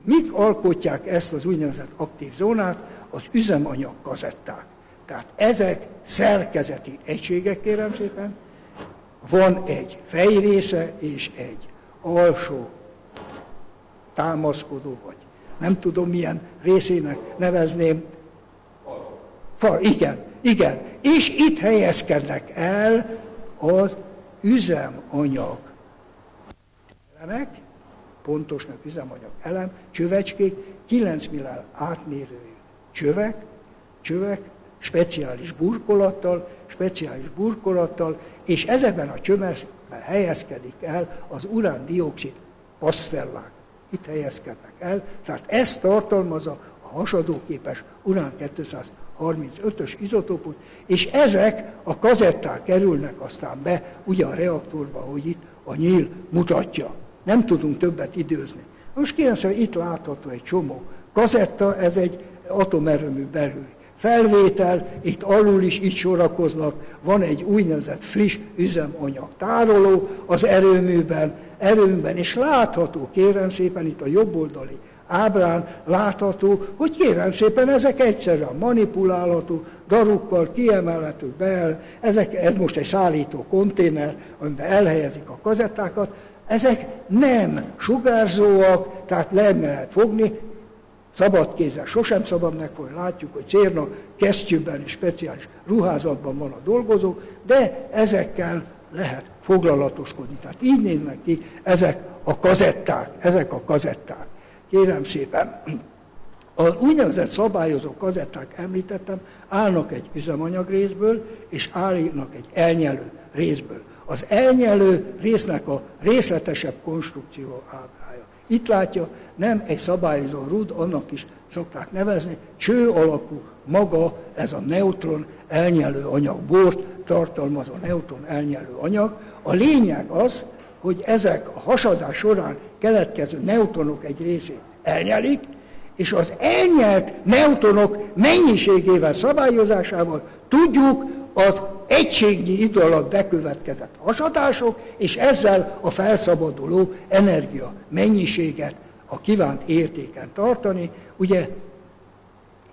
mik alkotják ezt az úgynevezett aktív zónát? Az üzemanyag kazetták. Tehát ezek szerkezeti egységek, kérem szépen, van egy fejrésze és egy alsó támaszkodó, vagy nem tudom milyen részének nevezném. Igen. És itt helyezkednek el az üzemanyag elemek, pontosnak üzemanyag elem, csövecskék, 9 mm átmérőjű csövek, speciális burkolattal, és ezekben a csövekben helyezkedik el az urándioxid pasztellák. Itt helyezkednek el, tehát ez tartalmazza a hasadóképes urán-235-ös izotópot, és ezek a kazetták kerülnek aztán be ugye a reaktorba, ahogy itt a nyíl mutatja. Nem tudunk többet időzni. Most kérem szépen, itt látható egy csomó kazetta, ez egy atomerőmű belül felvétel, itt alul is így sorakoznak, van egy úgynevezett friss üzemanyag tároló az erőműben, és látható, kérem szépen, itt a jobboldali ábrán látható, hogy kérem szépen, ezek egyszerűen manipulálható, darukkal kiemelhetők be, ez most egy szállító konténer, amiben elhelyezik a kazettákat, ezek nem sugárzóak, tehát le lehet fogni, szabad kézzel sosem szabad megfogni, látjuk, hogy cérna kesztyűben és speciális ruházatban van a dolgozó, de ezekkel lehet foglalatoskodni. Tehát így néznek ki ezek a kazetták. Kérem szépen, az úgynevezett szabályozó kazetták, említettem, állnak egy üzemanyagrészből, és állnak egy elnyelő részből. Az elnyelő résznek a részletesebb konstrukció ábrája. Itt látja, nem egy szabályozó rúd, annak is szokták nevezni, cső alakú maga ez a neutron elnyelő anyag, bort tartalmazó neutron elnyelő anyag. A lényeg az, hogy ezek a hasadás során keletkező neutronok egy részét elnyelik, és az elnyelt neutronok mennyiségével, szabályozásával tudjuk az egységnyi idő alatt bekövetkezett hasadások, és ezzel a felszabaduló energia mennyiséget a kívánt értéken tartani. Ugye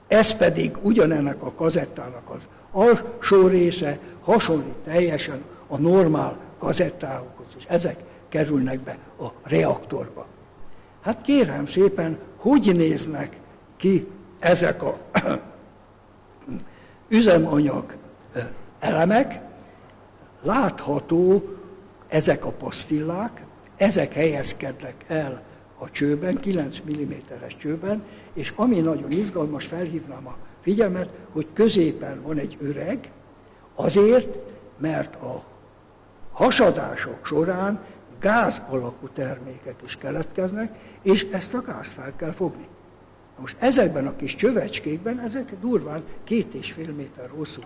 ez pedig ugyanennek a kazettának az alsó része, hasonlít teljesen a normál kazettához, és ezek kerülnek be a reaktorba. Hát kérem szépen, hogy néznek ki ezek a üzemanyag elemek? Látható ezek a pasztillák, ezek helyezkednek el a csőben, 9 mm-es csőben, és ami nagyon izgalmas, felhívnám a figyelmet, hogy középen van egy üreg, azért, mert a hasadások során gáz alakú termékek is keletkeznek, és ezt a gázt fel kell fogni. Most ezekben a kis csövecskékben, ezek durván 2,5 méter hosszú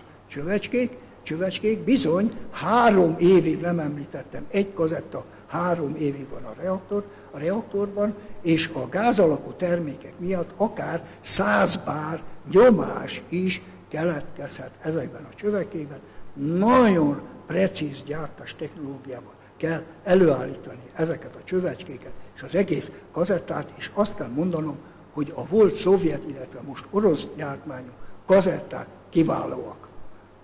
csövecskék, bizony 3 évig, nem említettem, egy kazetta 3 évig van a reaktorban, és a gáz alakú termékek miatt akár 100 bár nyomás is keletkezhet ezekben a csövekékben. Nagyon precíz gyártás technológiával kell előállítani ezeket a csövecskéket, és az egész kazettát, és azt kell mondanom, hogy a volt szovjet, illetve most orosz gyártmányú kazetták kiválóak.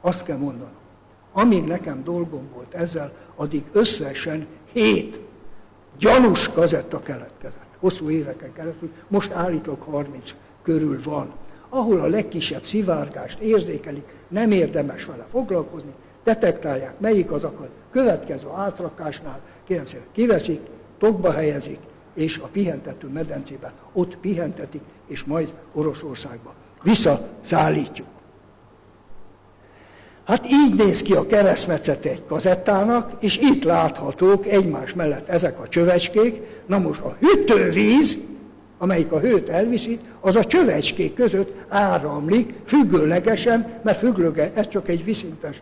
Azt kell mondanom. Amíg nekem dolgom volt ezzel, addig összesen 7 gyanús kazetta keletkezett. Hosszú éveken keresztül, most állítólag 30 körül van, ahol a legkisebb szivárgást érzékelik, nem érdemes vele foglalkozni, detektálják, melyik az akad, következő átrakásnál, kérem szépen, kiveszik, tokba helyezik, és a pihentető medencébe ott pihentetik, és majd Oroszországba visszaszállítjuk. Hát így néz ki a keresztmetszete egy kazettának, és itt láthatók egymás mellett ezek a csövecskék. Na most a hűtővíz, amelyik a hőt elviszi, az a csövecskék között áramlik függőlegesen, mert ez csak egy viszintes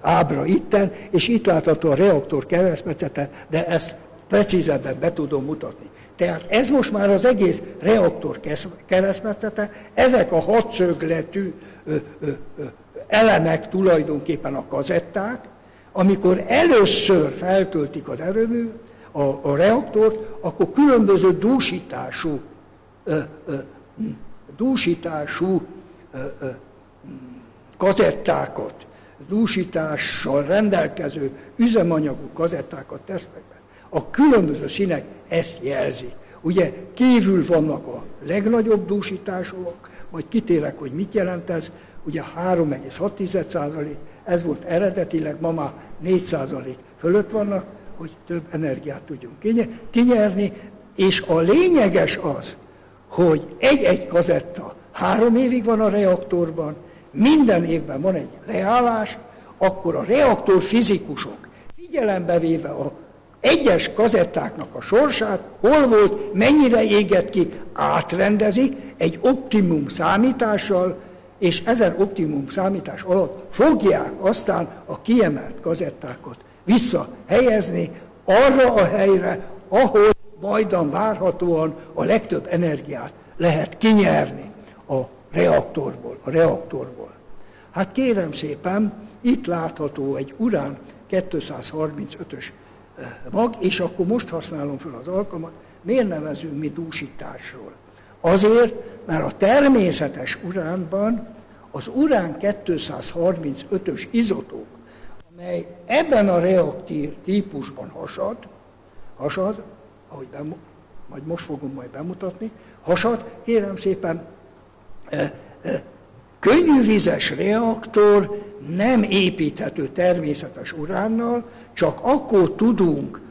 ábra itten, és itt látható a reaktor keresztmetszete, de ezt precízebben be tudom mutatni. Tehát ez most már az egész reaktor keresztmetszete, ezek a hatszögletű elemek tulajdonképpen a kazetták, amikor először feltöltik az erőmű, a reaktort, akkor különböző dúsítású kazettákat, dúsítással rendelkező üzemanyagú kazettákat tesznek be. A különböző színek ezt jelzik. Ugye kívül vannak a legnagyobb dúsítások, majd kitérek, hogy mit jelent ez, ugye 3,6%, ez volt eredetileg, ma már 4% fölött vannak, hogy több energiát tudjunk kinyerni, és a lényeges az, hogy egy kazetta 3 évig van a reaktorban, minden évben van egy leállás, akkor a reaktor fizikusok figyelembe véve a egyes kazettáknak a sorsát, hol volt, mennyire égett ki, átrendezik egy optimum számítással, és ezen optimum számítás alatt fogják aztán a kiemelt kazettákat visszahelyezni arra a helyre, ahol majdan várhatóan a legtöbb energiát lehet kinyerni a reaktorból. Hát kérem szépen, itt látható egy urán 235-ös mag, és akkor most használom fel az alkalmat, miért nevezünk mi dúsításról? Azért, mert a természetes uránban az urán 235-ös izotóp, amely ebben a reaktív típusban hasad, ahogy majd most fogom majd bemutatni, kérem szépen, könnyűvizes reaktor nem építhető természetes uránnal, csak akkor tudunk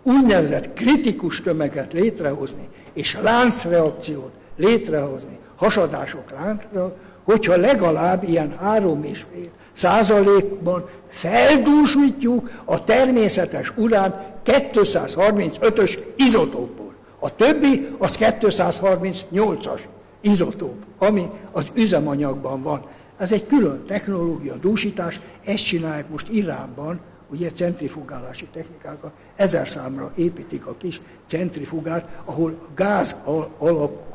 úgynevezett kritikus tömeget létrehozni, és láncreakciót létrehozni, hasadások láncra, hogyha legalább ilyen 3,5%-ban feldúsítjuk a természetes urán 235-ös izotópból. A többi az 238-as izotóp, ami az üzemanyagban van. Ez egy külön technológia, dúsítás, ezt csinálják most Iránban, ugye centrifugálási technikákkal, 1000 számra építik a kis centrifugát, ahol gáz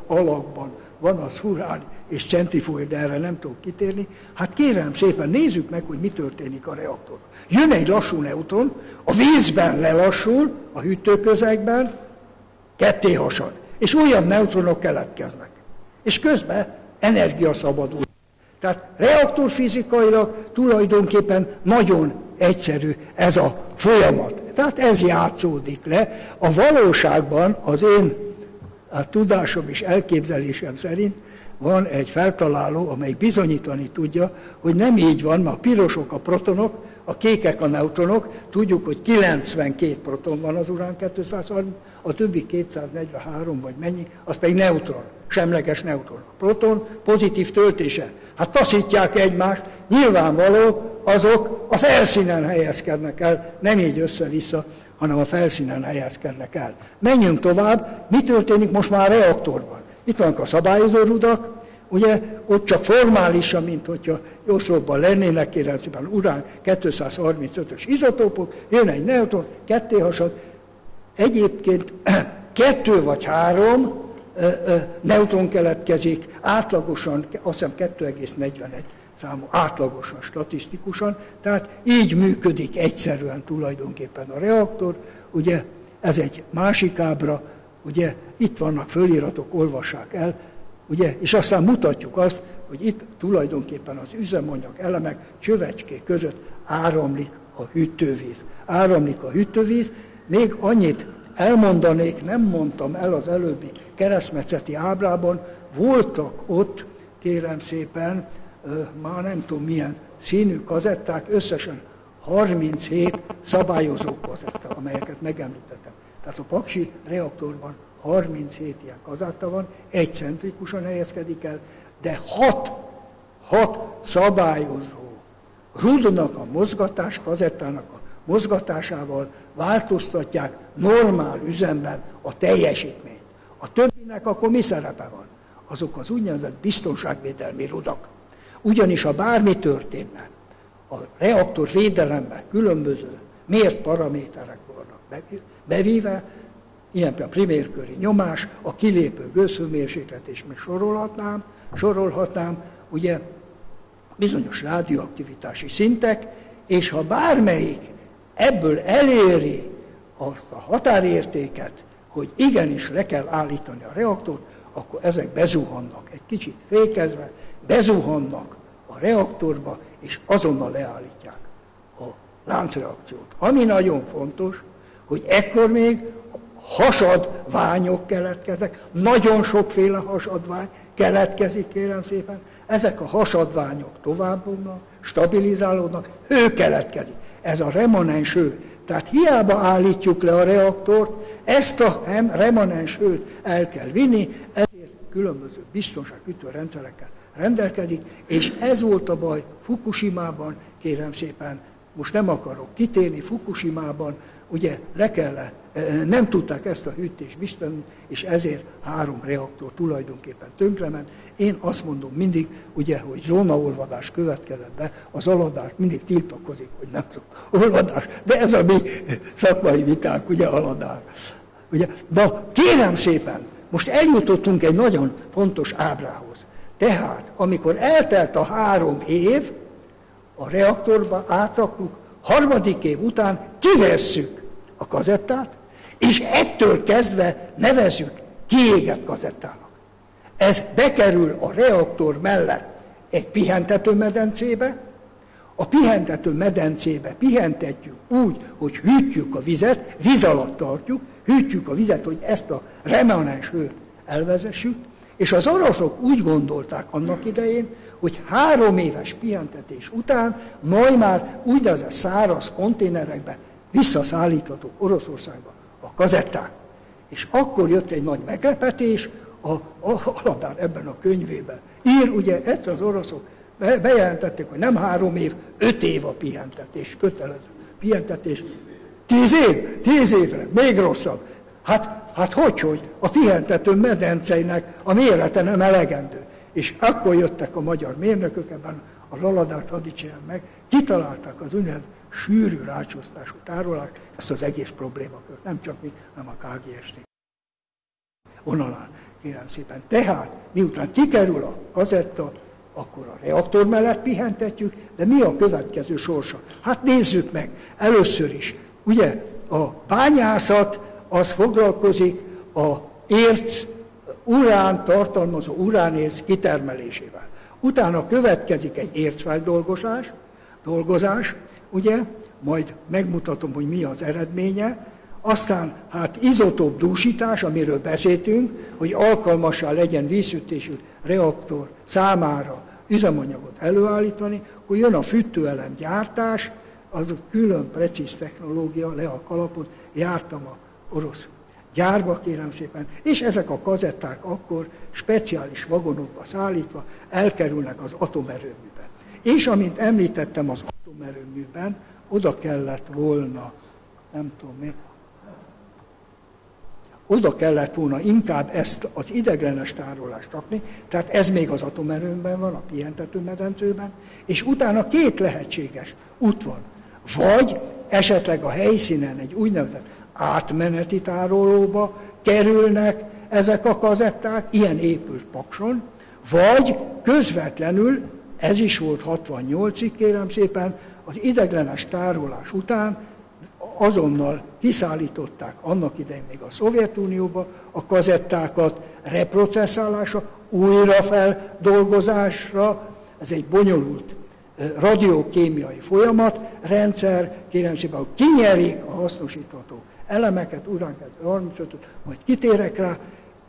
alakban van az urán és centrifúga, de erre nem tudok kitérni. Hát kérem szépen, nézzük meg, hogy mi történik a reaktorban. Jön egy lassú neutron, a vízben lelassul, a hűtőközegben, ketté hasad, és újabb neutronok keletkeznek. És közben energia szabadul. Tehát reaktorfizikailag tulajdonképpen nagyon egyszerű ez a folyamat. Tehát ez játszódik le. A valóságban az én tudásom és elképzelésem szerint van egy feltaláló, amely bizonyítani tudja, hogy nem így van, mert a pirosok a protonok, a kékek a neutronok, tudjuk, hogy 92 proton van az urán 230, a többi 243 vagy mennyi, az pedig neutron, semleges neutron. A proton pozitív töltése. Hát taszítják egymást, nyilvánvaló, azok a felszínen helyezkednek el, nem így össze-vissza, hanem a felszínen helyezkednek el. Menjünk tovább, mi történik most már a reaktorban? Itt vannak a szabályozó rudak, ugye ott csak formálisan, mint hogyha Jószlóban lennének, kérem szépen, urán 235-ös izotópok, jön egy neutron, ketté hasad, egyébként 2 vagy 3 neutron keletkezik, átlagosan, azt hiszem 2,41 számú, átlagosan, statisztikusan, tehát így működik egyszerűen tulajdonképpen a reaktor, ugye ez egy másik ábra, ugye itt vannak föliratok, olvassák el, ugye, és aztán mutatjuk azt, hogy itt tulajdonképpen az üzemanyag elemek csövecskék között áramlik a hűtővíz. Áramlik a hűtővíz, még annyit elmondanék, nem mondtam el az előbbi keresztmetszeti ábrában, voltak ott, kérem szépen, már nem tudom milyen színű kazetták, összesen 37 szabályozó kazetta, amelyeket megemlítettem. Tehát a paksi reaktorban 37 ilyen kazetta van, egy centrikusan helyezkedik el, de 6 szabályozó rudnak a mozgatás, kazettának a mozgatásával változtatják normál üzemben a teljesítményt. A többinek akkor mi szerepe van? Azok az úgynevezett biztonságvédelmi rudak. Ugyanis ha bármi történne, a reaktor védelemben különböző mért paraméterek vannak bevéve, ilyen például primérköri nyomás, a kilépő gőzhőmérséklet, és még sorolhatnám, ugye bizonyos radioaktivitási szintek, és ha bármelyik ebből eléri azt a határértéket, hogy igenis le kell állítani a reaktort, akkor ezek bezuhannak, egy kicsit fékezve, bezuhannak a reaktorba, és azonnal leállítják a láncreakciót. Ami nagyon fontos, hogy ekkor még hasadványok keletkeznek, nagyon sokféle hasadvány keletkezik, kérem szépen, ezek a hasadványok továbbomnak, stabilizálódnak, hő keletkezik. Ez a remanens hő. Tehát hiába állítjuk le a reaktort, ezt a remanens hőt el kell vinni, ezért különböző biztonságütő rendszerekkel rendelkezik, és ez volt a baj Fukushimában, kérem szépen, most nem akarok kitérni, Fukushimában ugye nem tudták ezt a hűtést biztosítani, és ezért 3 reaktor tulajdonképpen tönkrement. Én azt mondom mindig, ugye, hogy zónaolvadás következett be, az aladás mindig tiltakozik, hogy nem tudom, olvadás, de ez a mi szakmai vitánk, ugye, aladás. Ugye? De kérem szépen, most eljutottunk egy nagyon fontos ábrához. Tehát, amikor eltelt a 3 év, a reaktorba átraktuk, 3. év után kivesszük a kazettát, és ettől kezdve nevezzük kiégett kazettának. Ez bekerül a reaktor mellett egy pihentetőmedencébe, a pihentetőmedencébe pihentetjük úgy, hogy hűtjük a vizet, víz alatt tartjuk, hűtjük a vizet, hogy ezt a remanens hőt elvezessük, és az oroszok úgy gondolták annak idején, hogy 3 éves pihentetés után majd már úgynevezett száraz konténerekbe visszaszállíthatók Oroszországba a kazetták. És akkor jött egy nagy meglepetés, a Aladár ebben a könyvében ír, ugye egyszer az oroszok bejelentették, hogy nem 3 év, 5 év a pihentetés, kötelező pihentetés. 10 év? 10 évre, még rosszabb. Hát hogy a pihentető medenceinek a mérete nem elegendő. És akkor jöttek a magyar mérnökök ebben az Aladárt hadicserén meg, kitalálták az úgynevezett sűrű rácsosztású tárolást, ezt az egész problémakört, nem csak mi, hanem a KGST. Vonalán, kérem szépen. Tehát, miután kikerül a kazetta, akkor a reaktor mellett pihentetjük, de mi a következő sorsa? Hát nézzük meg, először is. Ugye a bányászat az foglalkozik a érc, urán tartalmazó uránérc kitermelésével. Utána következik egy ércfeldolgozás, ugye, majd megmutatom, hogy mi az eredménye, aztán hát izotóp dúsítás, amiről beszéltünk, hogy alkalmassá legyen vízhűtésű reaktor számára üzemanyagot előállítani, akkor jön a fűtőelem gyártás, az külön precíz technológia, le a kalapot, jártam a orosz gyárba, kérem szépen, és ezek a kazetták akkor speciális vagonokba szállítva elkerülnek az atomerőműbe. És amint említettem, az atomerőműben oda kellett volna, nem tudom mi, oda kellett volna inkább ezt az ideiglenes tárolást rakni, tehát ez még az atomerőmben van, a pihentetőmedencőben, és utána 2 lehetséges út van. Vagy esetleg a helyszínen egy úgynevezett átmeneti tárolóba kerülnek ezek a kazetták, ilyen épült Pakson, vagy közvetlenül, ez is volt 68-ig, kérem szépen, az ideiglenes tárolás után azonnal kiszállították annak idején még a Szovjetunióba a kazettákat reprocesszálásra, újrafeldolgozásra, ez egy bonyolult radiokémiai folyamatrendszer, kérem szépen, hogy kinyerik a hasznosítható elemeket, urán-235-öt, majd kitérek rá,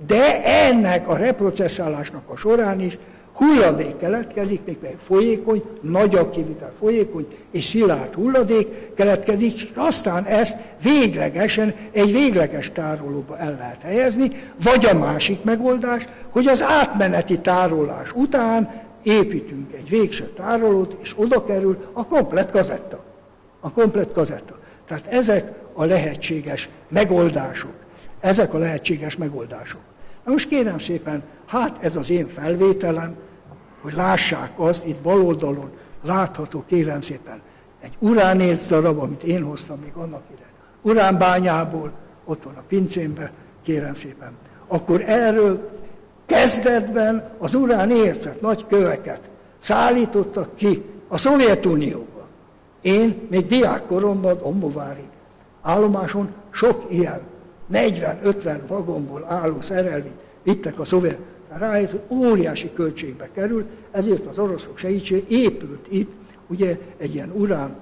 de ennek a reprocesszálásnak a során is hulladék keletkezik, mégpedig folyékony, nagy aktivitás folyékony és szilárd hulladék keletkezik, és aztán ezt véglegesen egy végleges tárolóba el lehet helyezni, vagy a másik megoldás, hogy az átmeneti tárolás után építünk egy végső tárolót, és oda kerül a komplett kazetta. A komplett kazetta. Tehát ezek a lehetséges megoldások. Ezek a lehetséges megoldások. Na most kérem szépen, hát ez az én felvételem, hogy lássák azt, itt bal oldalon látható, kérem szépen, egy uránérc darab, amit én hoztam még annak idején. Uránbányából, ott van a pincémben, kérem szépen. Akkor erről kezdetben az uránércet, nagy köveket szállítottak ki a Szovjetunióba. Én még diákkoromban Dombóvári állomáson sok ilyen 40-50 vagomból álló szerelvényt vittek a szovjet. Rájött, hogy óriási költségbe kerül, ezért az oroszok segítségével épült itt ugye egy ilyen urán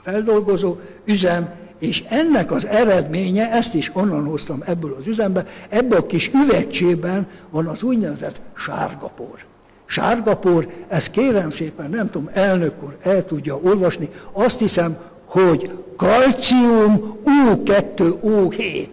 feldolgozó üzem, és ennek az eredménye, ezt is onnan hoztam ebből az üzembe, ebből a kis üvegcsében van az úgynevezett sárgapor. Sárgapor, ez kérem szépen, nem tudom, elnök úr el tudja olvasni, azt hiszem, hogy kalcium U2O7.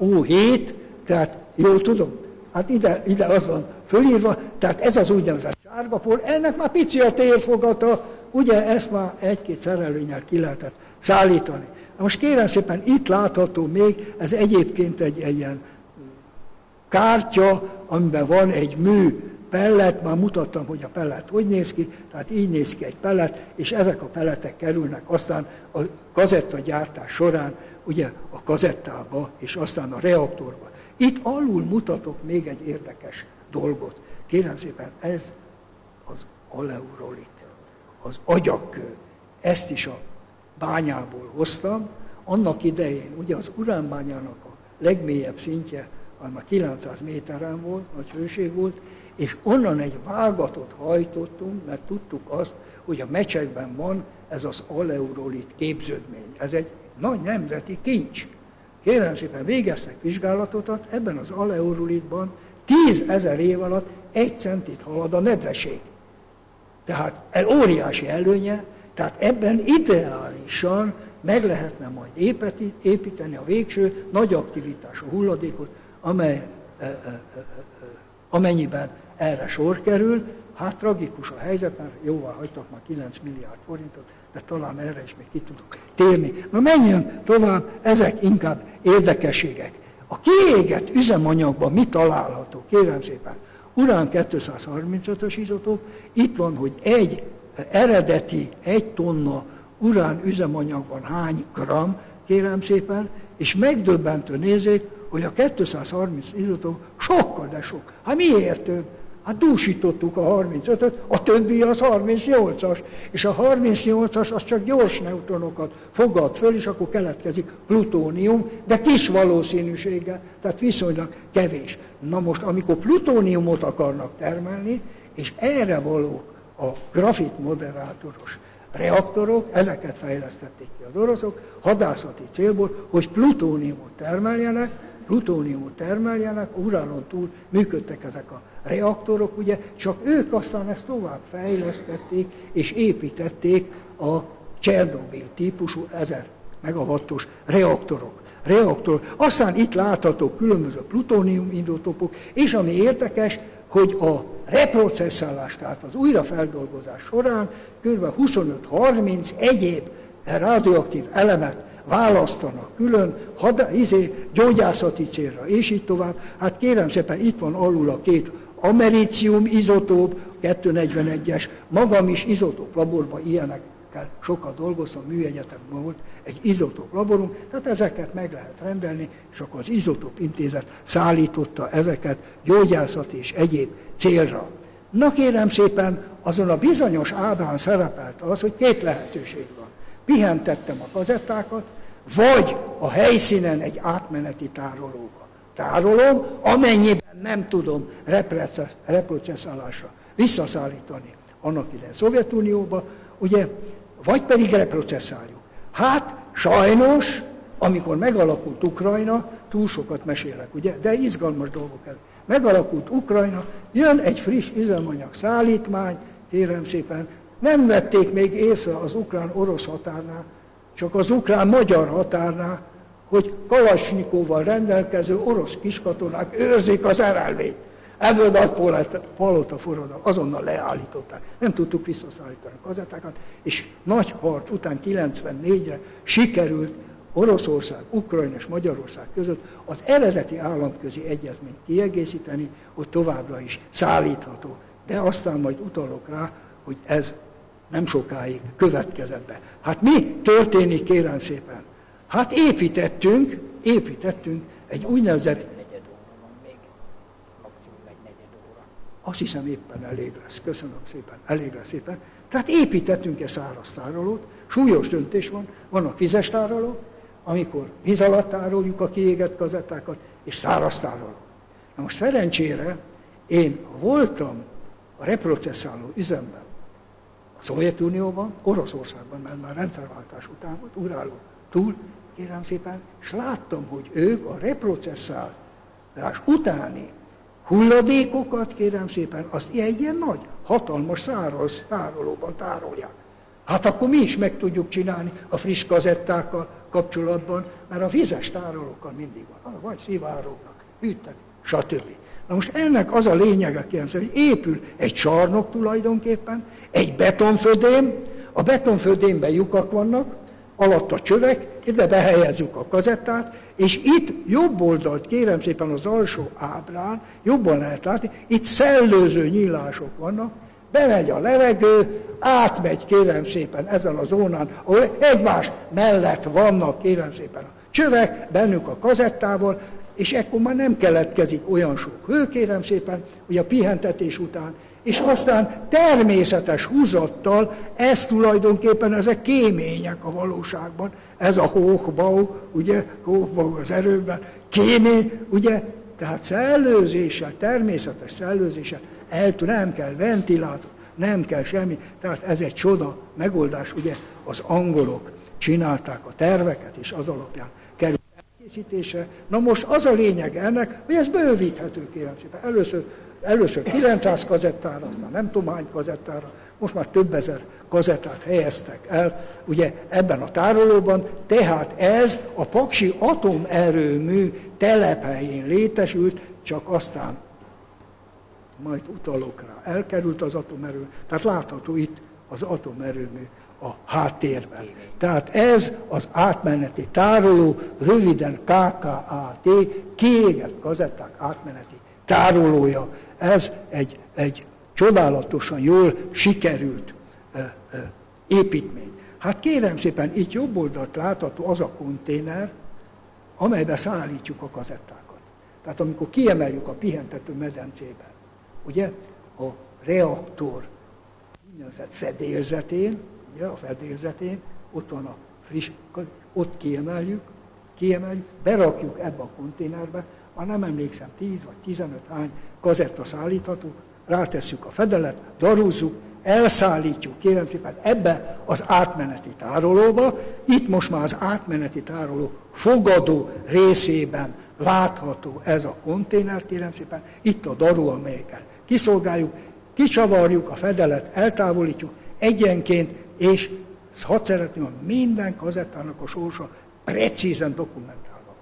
O7, tehát jól tudom, hát ide az van fölírva, tehát ez az úgynevezett sárgapor, ennek már pici a térfogata, ugye ezt már 1-2 szerelvénnyel ki lehetett szállítani. Most kérem szépen, itt látható még, ez egyébként egy ilyen kártya, amiben van egy mű pellet, már mutattam, hogy a pellet hogy néz ki, tehát így néz ki egy pellet, és ezek a pelletek kerülnek aztán a kazettagyártás során ugye a kazettába, és aztán a reaktorba. Itt alul mutatok még egy érdekes dolgot. Kérem szépen, ez az aleurolit, az agyakkő. Ezt is a bányából hoztam. Annak idején ugye az uránbányának a legmélyebb szintje, már 900 méteren volt, nagy hőség volt, és onnan egy vágatot hajtottunk, mert tudtuk azt, hogy a mecsekben van ez az aleurolit képződmény. Ez egy nagy nemzeti kincs. Kérem szépen, végeztek vizsgálatokat, ebben az aleurolitban 10 000 év alatt 1 centit halad a nedvesség. Tehát óriási előnye, tehát ebben ideálisan meg lehetne majd építeni a végső nagy aktivitású hulladékot, amennyiben erre sor kerül. Hát tragikus a helyzet, mert jóvá hagytak már 9 milliárd forintot, de talán erre is még ki tudok térni. Na menjünk tovább, ezek inkább érdekességek. A kiégett üzemanyagban mi található? Kérem szépen, urán 235-ös izotóp, itt van, hogy egy eredeti 1 tonna urán üzemanyagban hány gram, kérem szépen, és megdöbbentő nézzék, hogy a 230 izotóp sokkal, de sok. Hát miért több? Hát dúsítottuk a 35-öt, a többi az 38-as, és a 38-as az csak gyors neutronokat fogad föl, és akkor keletkezik plutónium, de kis valószínűséggel, tehát viszonylag kevés. Na most, amikor plutóniumot akarnak termelni, és erre valók a grafit moderátoros reaktorok, ezeket fejlesztették ki az oroszok, hadászati célból, hogy plutóniumot termeljenek, uránon túl működtek ezek a reaktorok, ugye, csak ők aztán ezt tovább fejlesztették, és építették a Csernobil típusú 1000 megawattos reaktorok. Aztán itt láthatók különböző plutónium indítópok, és ami érdekes, hogy a reprocesszálás, tehát az újrafeldolgozás során kb. 25-30 egyéb radioaktív elemet választanak külön, gyógyászati célra, és így tovább. Hát kérem szépen, itt van alul a 2 americium izotóp, 241-es, magam is izotóp laborban ilyenekkel sokat dolgoztam, műegyetemben volt egy izotóp laborunk, tehát ezeket meg lehet rendelni, és akkor az izotóp intézet szállította ezeket gyógyászati és egyéb célra. Na kérem szépen, azon a bizonyos ábrán szerepelt az, hogy 2 lehetőség van. Pihentettem a kazettákat, vagy a helyszínen egy átmeneti tárolóba tárolom, amennyiben nem tudom reprocesszálásra visszaszállítani annak idején Szovjetunióba, ugye, vagy pedig reprocesszáljuk. Hát sajnos, amikor megalakult Ukrajna, túl sokat mesélek, ugye, de izgalmas dolgok ez. Megalakult Ukrajna, jön egy friss üzemanyag szállítmány, kérem szépen, nem vették még észre az ukrán-orosz határnál, csak az ukrán-magyar határnál, hogy Kalasnyikovval rendelkező orosz kiskatonák őrzik az erelvényt. Ebből nagy palota forradalom, azonnal leállították. Nem tudtuk visszaszállítani a kazettákat, és nagy harc után 94-re sikerült Oroszország, Ukrajna és Magyarország között az eredeti államközi egyezményt kiegészíteni, hogy továbbra is szállítható. De aztán majd utalok rá, hogy ez nem sokáig következett be. Hát mi történik, kérem szépen? Hát építettünk egy úgynevezett... Negyed óra van még, maximum egy negyed óra. Azt hiszem éppen elég lesz, köszönöm szépen, elég lesz szépen. Tehát építettünk egy száraz tárolót, súlyos döntés van, vannak vizes tárolók, amikor víz alatt tároljuk a kiégett kazettákat, és száraz tároló. Na most szerencsére én voltam a reprocesszáló üzemben, a Szovjetunióban, Oroszországban, mert már rendszerváltás után volt, Urálon túl, kérem szépen, és láttam, hogy ők a reprocesszálás utáni hulladékokat, kérem szépen, azt egy ilyen nagy, hatalmas száraz tárolóban tárolják. Hát akkor mi is meg tudjuk csinálni a friss kazettákkal kapcsolatban, mert a vizes tárolókkal mindig van, vagy szivárognak, hűttek, stb. Na most ennek az a lényege, kérem szépen, hogy épül egy csarnok tulajdonképpen, egy betonfödém, a betonfödémben lyukak vannak, alatt a csövek, ide behelyezzük a kazettát, és itt jobb oldalt, kérem szépen az alsó ábrán, jobban lehet látni, itt szellőző nyílások vannak, bemegy a levegő, átmegy, kérem szépen, ezen a zónán, ahol egymás mellett vannak, kérem szépen, a csövek, bennük a kazettával, és ekkor már nem keletkezik olyan sok hő, kérem szépen, ugye a pihentetés után, és aztán természetes húzattal, ez tulajdonképpen ezek kémények a valóságban, ez a Hochbau, ugye, Hochbau az erőben, kémény, ugye, tehát szellőzéssel, természetes szellőzéssel, nem kell ventilátor, nem kell semmi, tehát ez egy csoda megoldás, ugye, az angolok csinálták a terveket, és az alapján kerül elkészítésre. Na most az a lényeg ennek, hogy ez bővíthető, kérem szépen. Először 900 kazettára, aztán nem tudom hány kazettára, most már több ezer kazettát helyeztek el, ugye ebben a tárolóban, tehát ez a paksi atomerőmű telephelyén létesült, csak aztán majd utalok rá, elkerült az atomerőmű, tehát látható itt az atomerőmű a háttérben. Tehát ez az átmeneti tároló, röviden KKAT, kiégett kazetták átmeneti tárolója. Ez egy csodálatosan jól sikerült építmény. Hát kérem szépen, itt jobb oldalt látható az a konténer, amelybe szállítjuk a kazettákat. Tehát amikor kiemeljük a pihentető medencébe, ugye, a reaktor úgynevezett fedélzetén, ugye, a fedélzetén, ott van a friss, ott kiemeljük, berakjuk ebbe a konténerbe, már nem emlékszem, 10 vagy 15 hány kazetta szállítható, rátesszük a fedelet, darúzzuk, elszállítjuk, kérem szépen, ebbe az átmeneti tárolóba. Itt most már az átmeneti tároló fogadó részében látható ez a konténer, kérem szépen, itt a daru, amelyeket kiszolgáljuk, kicsavarjuk a fedelet, eltávolítjuk egyenként, és hadd szeretném, hogy minden kazettának a sorsa precízen dokumentálva van.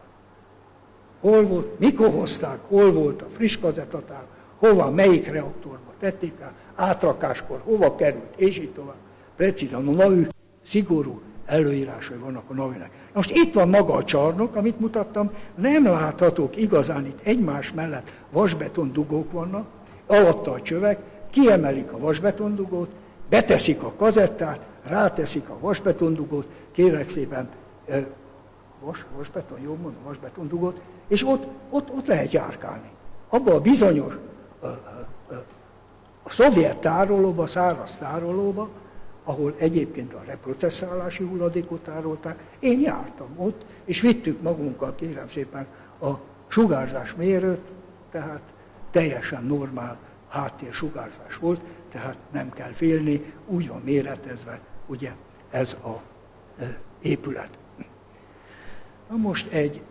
Hol volt, mikor hozták, hol volt a friss kazettatár, hova, melyik reaktorba tették rá, átrakáskor, hova került, és így tovább. Precízen a NAÜ szigorú előírásai vannak a NAÜ-nek. Most itt van maga a csarnok, amit mutattam, nem láthatók igazán itt egymás mellett vasbeton dugók vannak, alatta a csövek, kiemelik a vasbetondugót, beteszik a kazettát, ráteszik a vasbetondugót, kérek szépen, vasbeton, jól mondom, vasbetondugót, és ott lehet járkálni. Abba a bizonyos a szovjet tárolóba, száraz tárolóba, ahol egyébként a reprocesszálási hulladékot tárolták, én jártam ott, és vittük magunkkal, kérem szépen, a sugárzásmérőt, tehát teljesen normál háttérsugárzás volt, tehát nem kell félni, úgy van méretezve, ugye, ez a épület. Na most egy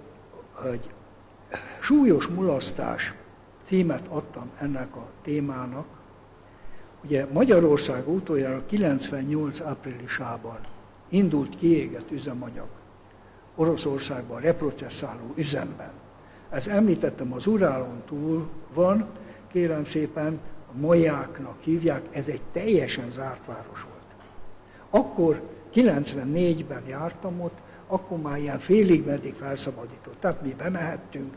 súlyos mulasztás címet adtam ennek a témának. Ugye Magyarország utoljára 98 áprilisában indult kiégett üzemanyag Oroszországban, reprocesszáló üzemben. Ezt említettem, az Urálon túl van, kérem szépen, a Majáknak hívják, ez egy teljesen zárt város volt. Akkor 94-ben jártam ott, akkor már ilyen félig-meddig felszabadított. Tehát mi bemehettünk,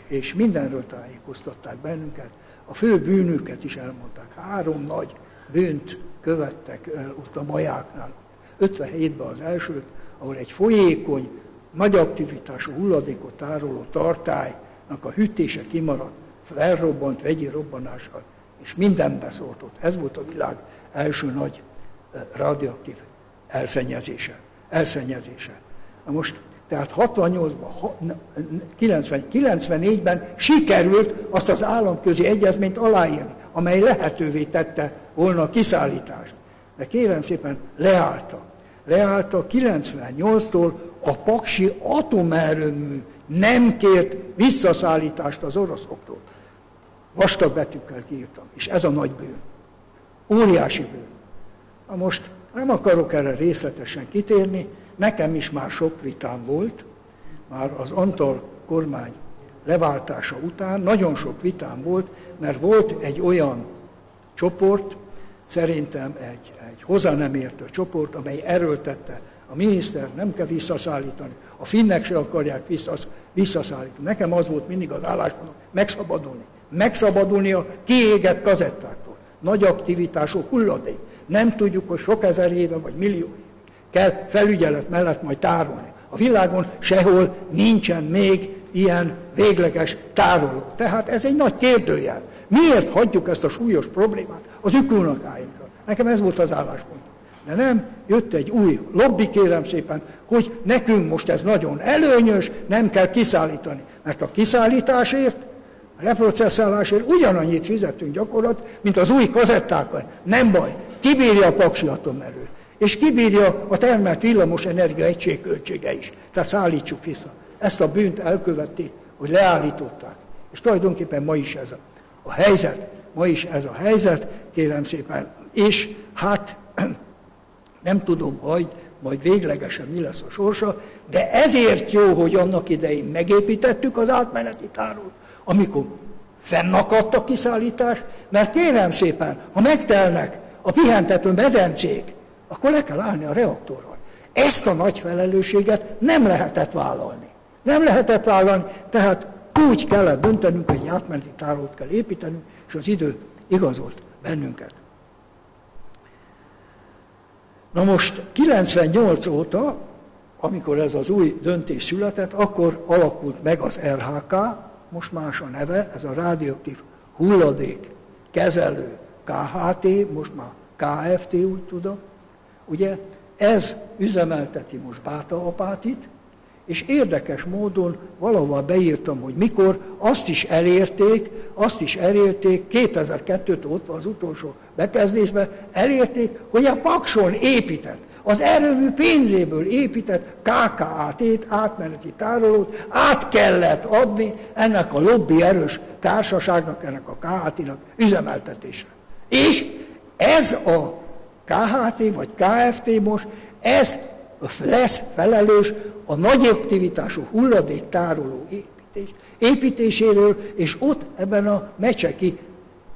és mindenről tájékoztatták bennünket. A fő bűnüket is elmondták. 3 nagy bűnt követtek el ott a Majáknál. 57-ben az elsőt, ahol egy folyékony, nagy aktivitású hulladékot tároló tartálynak a hűtése kimaradt, felrobbant vegyi robbanással, és mindenbe szólt ott. Ez volt a világ első nagy radioaktív elszennyezése. Na most, tehát 68-ban, 94-ben sikerült azt az államközi egyezményt aláírni, amely lehetővé tette volna a kiszállítást. De kérem szépen, leállta 98-tól a paksi atomerőmű nem kért visszaszállítást az oroszoktól. Vastag betűkkel kiírtam, és ez a nagy bűn. Óriási bűn. Na most nem akarok erre részletesen kitérni, nekem is már sok vitám volt, már az Antall kormány leváltása után nagyon sok vitám volt, mert volt egy olyan csoport, szerintem egy hozzá nem értő csoport, amely erőltette, a miniszter nem kell visszaszállítani, a finnek se akarják visszaszállítani. Nekem az volt mindig az álláspontom, megszabadulni a kiégett kazettáktól. Nagy aktivitású hulladék. Nem tudjuk, hogy sok ezer éve vagy millió éve kell felügyelet mellett majd tárolni. A világon sehol nincsen még ilyen végleges tároló. Tehát ez egy nagy kérdőjel. Miért hagyjuk ezt a súlyos problémát az ükunokáinkra? Nekem ez volt az álláspont. De nem, jött egy új lobby, kérem szépen, hogy nekünk most ez nagyon előnyös, nem kell kiszállítani. Mert a kiszállításért, a reprocesszálásért ugyanannyit fizetünk gyakorlat, mint az új kazettákkal. Nem baj, kibírja a paksi atomerő. És kibírja a termelt villamos energia egységköltsége is. Tehát szállítsuk vissza. Ezt a bűnt elkövették, hogy leállították. És tulajdonképpen ma is ez a helyzet. Ma is ez a helyzet, kérem szépen, és hát nem tudom, majd véglegesen mi lesz a sorsa, de ezért jó, hogy annak idején megépítettük az átmeneti tárolót, amikor fennakadt a kiszállítás, mert kérem szépen, ha megtelnek a pihentető medencék, akkor le kell állni a reaktorral. Ezt a nagy felelősséget nem lehetett vállalni. Nem lehetett vállalni, tehát úgy kellett döntenünk, hogy egy átmeneti tárolót kell építenünk, és az idő igazolt bennünket. Na most 98 óta, amikor ez az új döntés született, akkor alakult meg az RHK, most más a neve, ez a radioaktív hulladék kezelő KHT, most már KFT, úgy tudom. Ugye ez üzemelteti most Báta-Apátit, és érdekes módon valahol beírtam, hogy mikor, azt is elérték, 2002-től ott van az utolsó bekezdésben, elérték, hogy a Pakson épített, az erőmű pénzéből épített KKAT-t, átmeneti tárolót át kellett adni ennek a lobby erős társaságnak, ennek a KHT-nak üzemeltetésre. És ez a KHT vagy KFT most, ez lesz felelős a nagy aktivitású hulladéktároló építéséről, és ott ebben a mecseki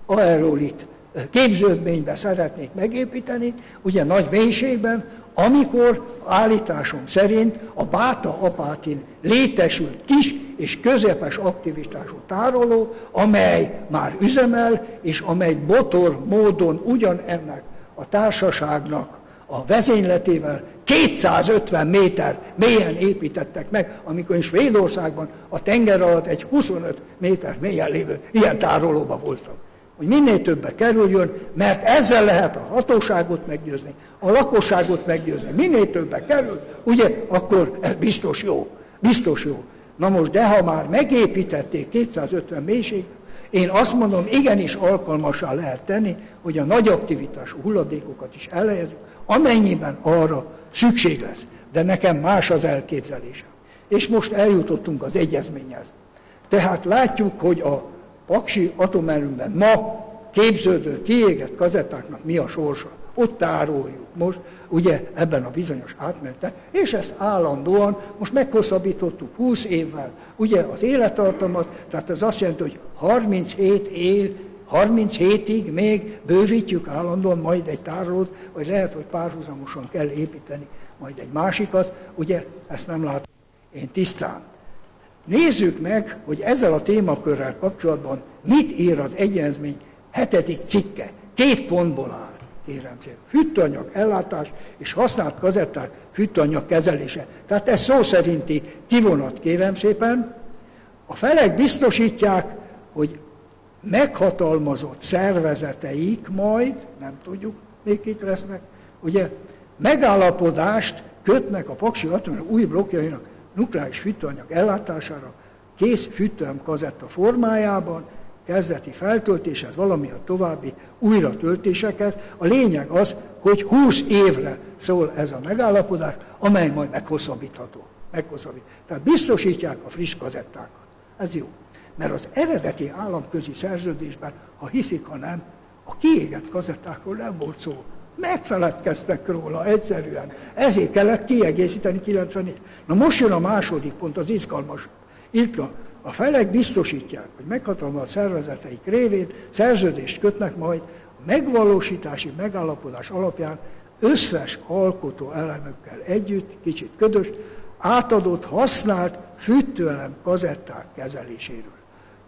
aerolit képződményben szeretnék megépíteni, ugye nagy mélységben, amikor állításom szerint a Báta-Apátin létesült kis és közepes aktivitású tároló, amely már üzemel, és amely botor módon ugyanennek a társaságnak a vezényletével 250 méter mélyen építettek meg, amikor is Svédországban a tenger alatt egy 25 méter mélyen lévő ilyen tárolóban voltam. Hogy minél többe kerüljön, mert ezzel lehet a hatóságot meggyőzni, a lakosságot meggyőzni. Minél többe kerül, ugye, akkor ez biztos jó. Biztos jó. Na most, de ha már megépítették 250 mélység, én azt mondom, igenis alkalmassá lehet tenni, hogy a nagy aktivitású hulladékokat is elhelyezzük, amennyiben arra szükség lesz. De nekem más az elképzelésem. És most eljutottunk az egyezményhez. Tehát látjuk, hogy a paksi atomerőmben ma képződő, kiégett kazettáknak mi a sorsa. Ott tároljuk most, ugye ebben a bizonyos átmeneten, és ezt állandóan most meghosszabbítottuk 20 évvel, ugye az élettartamat, tehát ez azt jelenti, hogy 37-ig még bővítjük állandóan majd egy tárolót, vagy lehet, hogy párhuzamosan kell építeni majd egy másikat, ugye ezt nem látom én tisztán. Nézzük meg, hogy ezzel a témakörrel kapcsolatban mit ír az egyezmény 7. cikke. 2 pontból áll, kérem szépen. Fűtőanyag ellátás és használt kazetták fűtőanyag kezelése. Tehát ez szó szerinti kivonat, kérem szépen. A felek biztosítják, hogy meghatalmazott szervezeteik majd, nem tudjuk, még kik lesznek, ugye megállapodást kötnek a paksi atomerőmű új blokkjainak nukleáris fűtőanyag ellátására kész fűtőelem kazetta formájában, kezdeti feltöltéshez, valamilyen további újratöltésekhez. A lényeg az, hogy 20 évre szól ez a megállapodás, amely majd meghosszabbítható. Tehát biztosítják a friss kazettákat. Ez jó. Mert az eredeti államközi szerződésben, ha hiszik, ha nem, a kiégett kazettákról nem volt szó. Megfeledkeztek róla egyszerűen. Ezért kellett kiegészíteni 94. Na most jön a második pont, az izgalmas. Itt van. A felek biztosítják, hogy meghatalmazott szervezeteik révén szerződést kötnek majd a megvalósítási megállapodás alapján összes alkotó elemekkel együtt, kicsit ködös, átadott, használt fűtőelem kazetták kezeléséről.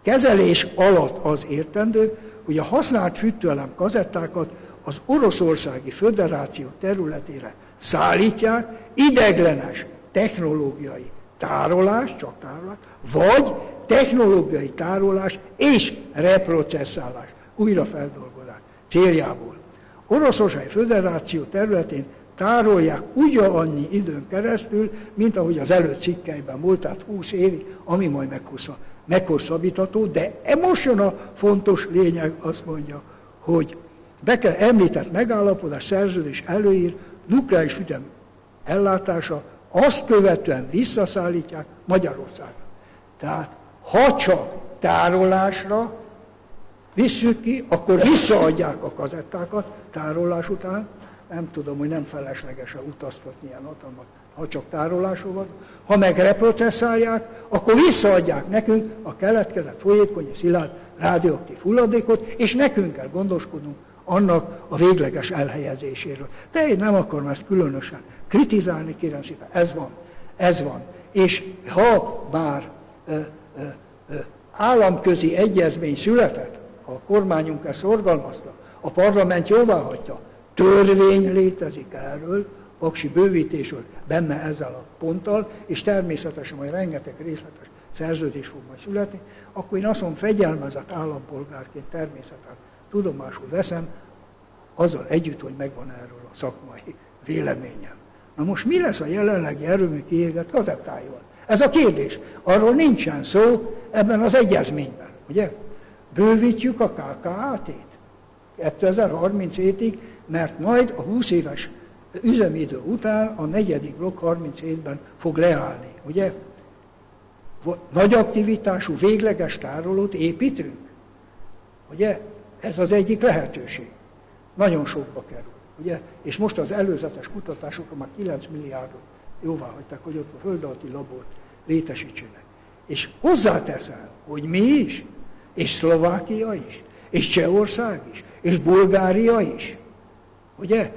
Kezelés alatt az értendő, hogy a használt fűtőelem kazettákat az Oroszországi Föderáció területére szállítják, ideiglenes technológiai tárolás, csak tárolás, vagy technológiai tárolás és reprocesszálás, újrafeldolgozás céljából. Oroszországi Föderáció területén tárolják ugyanannyi időn keresztül, mint ahogy az előtt cikkeiben volt, tehát 20 évig, ami majd meghosszabbítható, de most jön a fontos lényeg, azt mondja, hogy említett megállapodás, szerződés előír nukleáris fűtőelem ellátása, azt követően visszaszállítják Magyarországra. Tehát ha csak tárolásra visszük ki, akkor visszaadják a kazettákat tárolás után. Nem tudom, hogy nem felesleges-e utaztatni ilyen hatalmat, ha csak tárolásról van. Ha meg reprocesszálják, akkor visszaadják nekünk a keletkezett folyékony és szilárd rádióaktív hulladékot, és nekünk kell gondoskodnunk annak a végleges elhelyezéséről. De én nem akarom ezt különösen kritizálni, kérem szépen, ez van. És ha bár államközi egyezmény született, a kormányunk ezt szorgalmazta, a parlament jóváhagyta, törvény létezik erről, paksi bővítésről, benne ezzel a ponttal, és természetesen majd rengeteg részletes szerződés fog majd születni, akkor én azt mondom, fegyelmezett állampolgárként természetesen tudomásul veszem, azzal együtt, hogy megvan erről a szakmai véleményem. Na most mi lesz a jelenlegi erőmű kiégett kazettáival? Ez a kérdés. Arról nincsen szó ebben az egyezményben, ugye? Bővítjük a KKAT-t 2037-ig, mert majd a 20 éves üzemidő után a 4. blokk 37-ben fog leállni, ugye? Nagy aktivitású végleges tárolót építünk, ugye? Ez az egyik lehetőség. Nagyon sokba kerül, ugye? És most az előzetes kutatásokra már 9 milliárdot jóváhagyták, hogy ott a föld alatti labort létesítsenek. És hozzáteszem, hogy mi is, és Szlovákia is, és Csehország is, és Bulgária is. Ugye?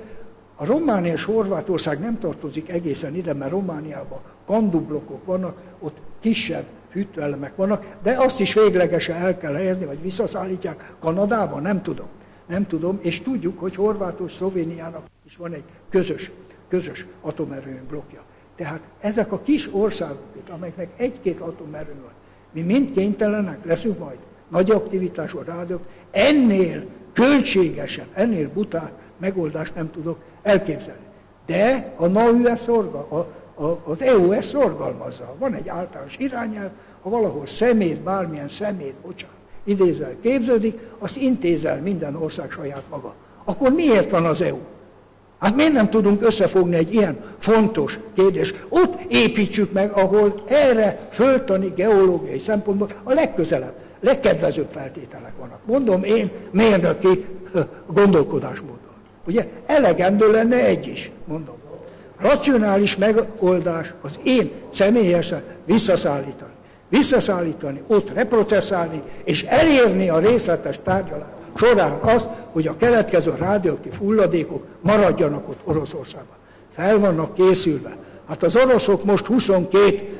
A Románia és Horvátország nem tartozik egészen ide, mert Romániában kandublokkok vannak, ott kisebb hűtőelemek vannak, de azt is véglegesen el kell helyezni, vagy visszaszállítják Kanadában, nem tudom, és tudjuk, hogy Horvátos Szlovéniának is van egy közös atomerőmű blokkja. Tehát ezek a kis országok, amelyeknek egy-két atomerő van, mi mind kénytelenek leszünk majd nagy aktivitású rádiók, ennél költségesen, ennél bután megoldást nem tudok elképzelni. De a NAU az EU ezt szorgalmazza. Van egy általános irányelv, ha valahol bármilyen szemét, idézővel képződik, azt intézel minden ország saját maga. Akkor miért van az EU? Hát miért nem tudunk összefogni egy ilyen fontos kérdést? Ott építsük meg, ahol erre földtani, geológiai szempontból a legközelebb, legkedvezőbb feltételek vannak. Mondom én mérnöki gondolkodásmódon. Ugye elegendő lenne egy is, mondom. Racionális megoldás az én személyesen visszaszállítani, ott reprocesszálni, és elérni a részletes tárgyalás során azt, hogy a keletkező rádióaktív hulladékok maradjanak ott Oroszországban. Fel vannak készülve. Hát az oroszok most 22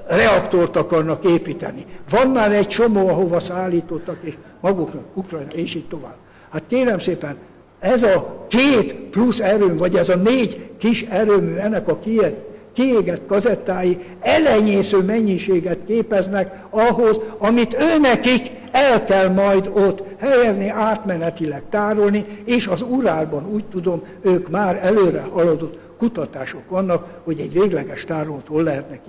reaktort akarnak építeni. Van már egy csomó, ahova szállítottak, és maguknak, Ukrajna, és így tovább. Hát kérem szépen, ez a 2 plusz erőm, vagy ez a 4 kis erőmű, ennek a kiégett kazettái elenyésző mennyiséget képeznek ahhoz, amit őnekik el kell majd ott helyezni, átmenetileg tárolni, és az Urálban úgy tudom, ők már előre haladott kutatások vannak, hogy egy végleges tárolót hol lehetne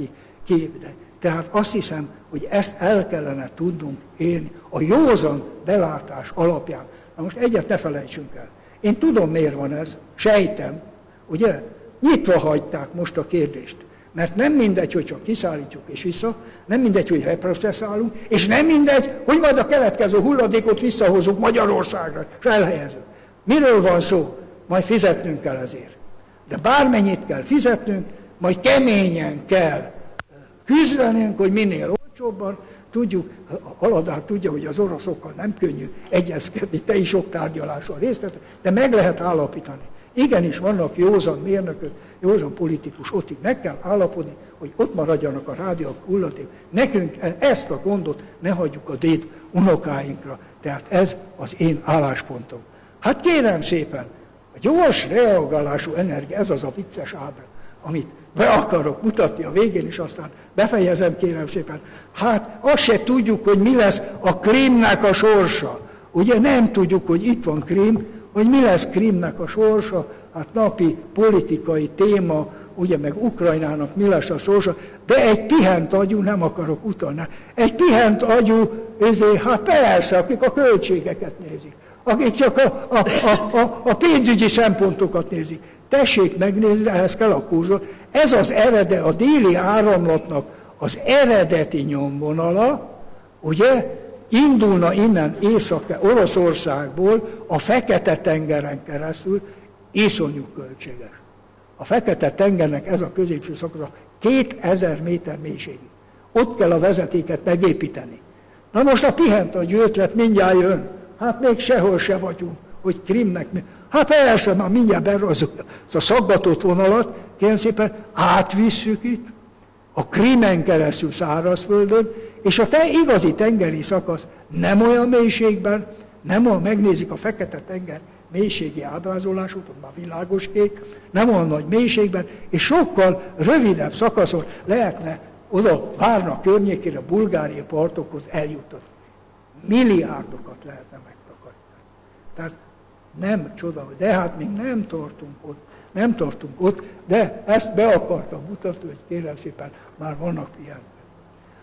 kiépíteni. Tehát azt hiszem, hogy ezt el kellene tudnunk élni a józan belátás alapján. Na most egyet ne felejtsünk el. Én tudom, miért van ez, sejtem, ugye? Nyitva hagyták most a kérdést. Mert nem mindegy, hogy csak kiszállítjuk és vissza, nem mindegy, hogy reprocesszálunk, és nem mindegy, hogy majd a keletkező hulladékot visszahozunk Magyarországra, és elhelyezünk. Miről van szó? Majd fizetnünk kell ezért. De bármennyit kell fizetnünk, majd keményen kell küzdenünk, hogy minél olcsóbban, tudjuk, Haladár tudja, hogy az oroszokkal nem könnyű egyezkedni, te is sok tárgyaláson részt vettél, de meg lehet állapítani. Igenis vannak józan mérnökök, józan politikus, ott így meg kell állapodni, hogy ott maradjanak a rádiók hulladék. Nekünk ezt a gondot ne hagyjuk a dét unokáinkra. Tehát ez az én álláspontom. Hát kérem szépen, a gyors reagálású energia, ez az a vicces ábra, amit be akarok mutatni a végén, és aztán befejezem, kérem szépen. Hát azt se tudjuk, hogy mi lesz a Krímnek a sorsa. Ugye nem tudjuk, hogy itt van Krím, hogy mi lesz Krímnek a sorsa, hát napi politikai téma, ugye meg Ukrajnának mi lesz a sorsa, de egy pihent agyú, nem akarok utalni, egy pihent agyú, hát persze, akik a költségeket nézik, akik csak a pénzügyi szempontokat nézik. Tessék megnézni, ehhez kell a kurzor. Ez az eredet, a déli áramlatnak az eredeti nyomvonala, ugye, indulna innen Oroszországból a Fekete-tengeren keresztül, iszonyú költséges. A Fekete-tengernek ez a középső szakasza 2000 méter mélységig. Ott kell a vezetéket megépíteni. Na most a pihentagyú ötlet mindjárt jön. Hát még sehol se vagyunk, hogy Krimnek. Hát persze, már mindjárt berrazzuk a szaggatott vonalat, kérem szépen, átvisszük itt, a Krimen keresztül szárazföldön, és a igazi tengeri szakasz nem olyan mélységben, nem olyan, megnézik a Fekete-tenger mélységi ábrázolásút, ott már világos kék, nem olyan nagy mélységben, és sokkal rövidebb szakaszon lehetne oda Várna környékére, a bulgári partokhoz eljutni. Milliárdokat lehetne megtakarítani. Tehát nem csoda, de hát még nem tartunk ott, de ezt be akartam mutatni, hogy kérem szépen, már vannak pihenők.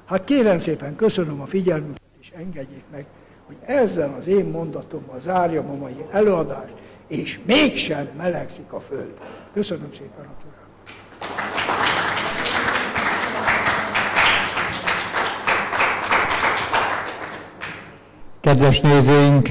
Hát kérem szépen, köszönöm a figyelmüket, és engedjék meg, hogy ezzel az én mondatommal zárjam a mai előadást, és mégsem melegszik a föld. Köszönöm szépen a türelmet. Kedves nézőink!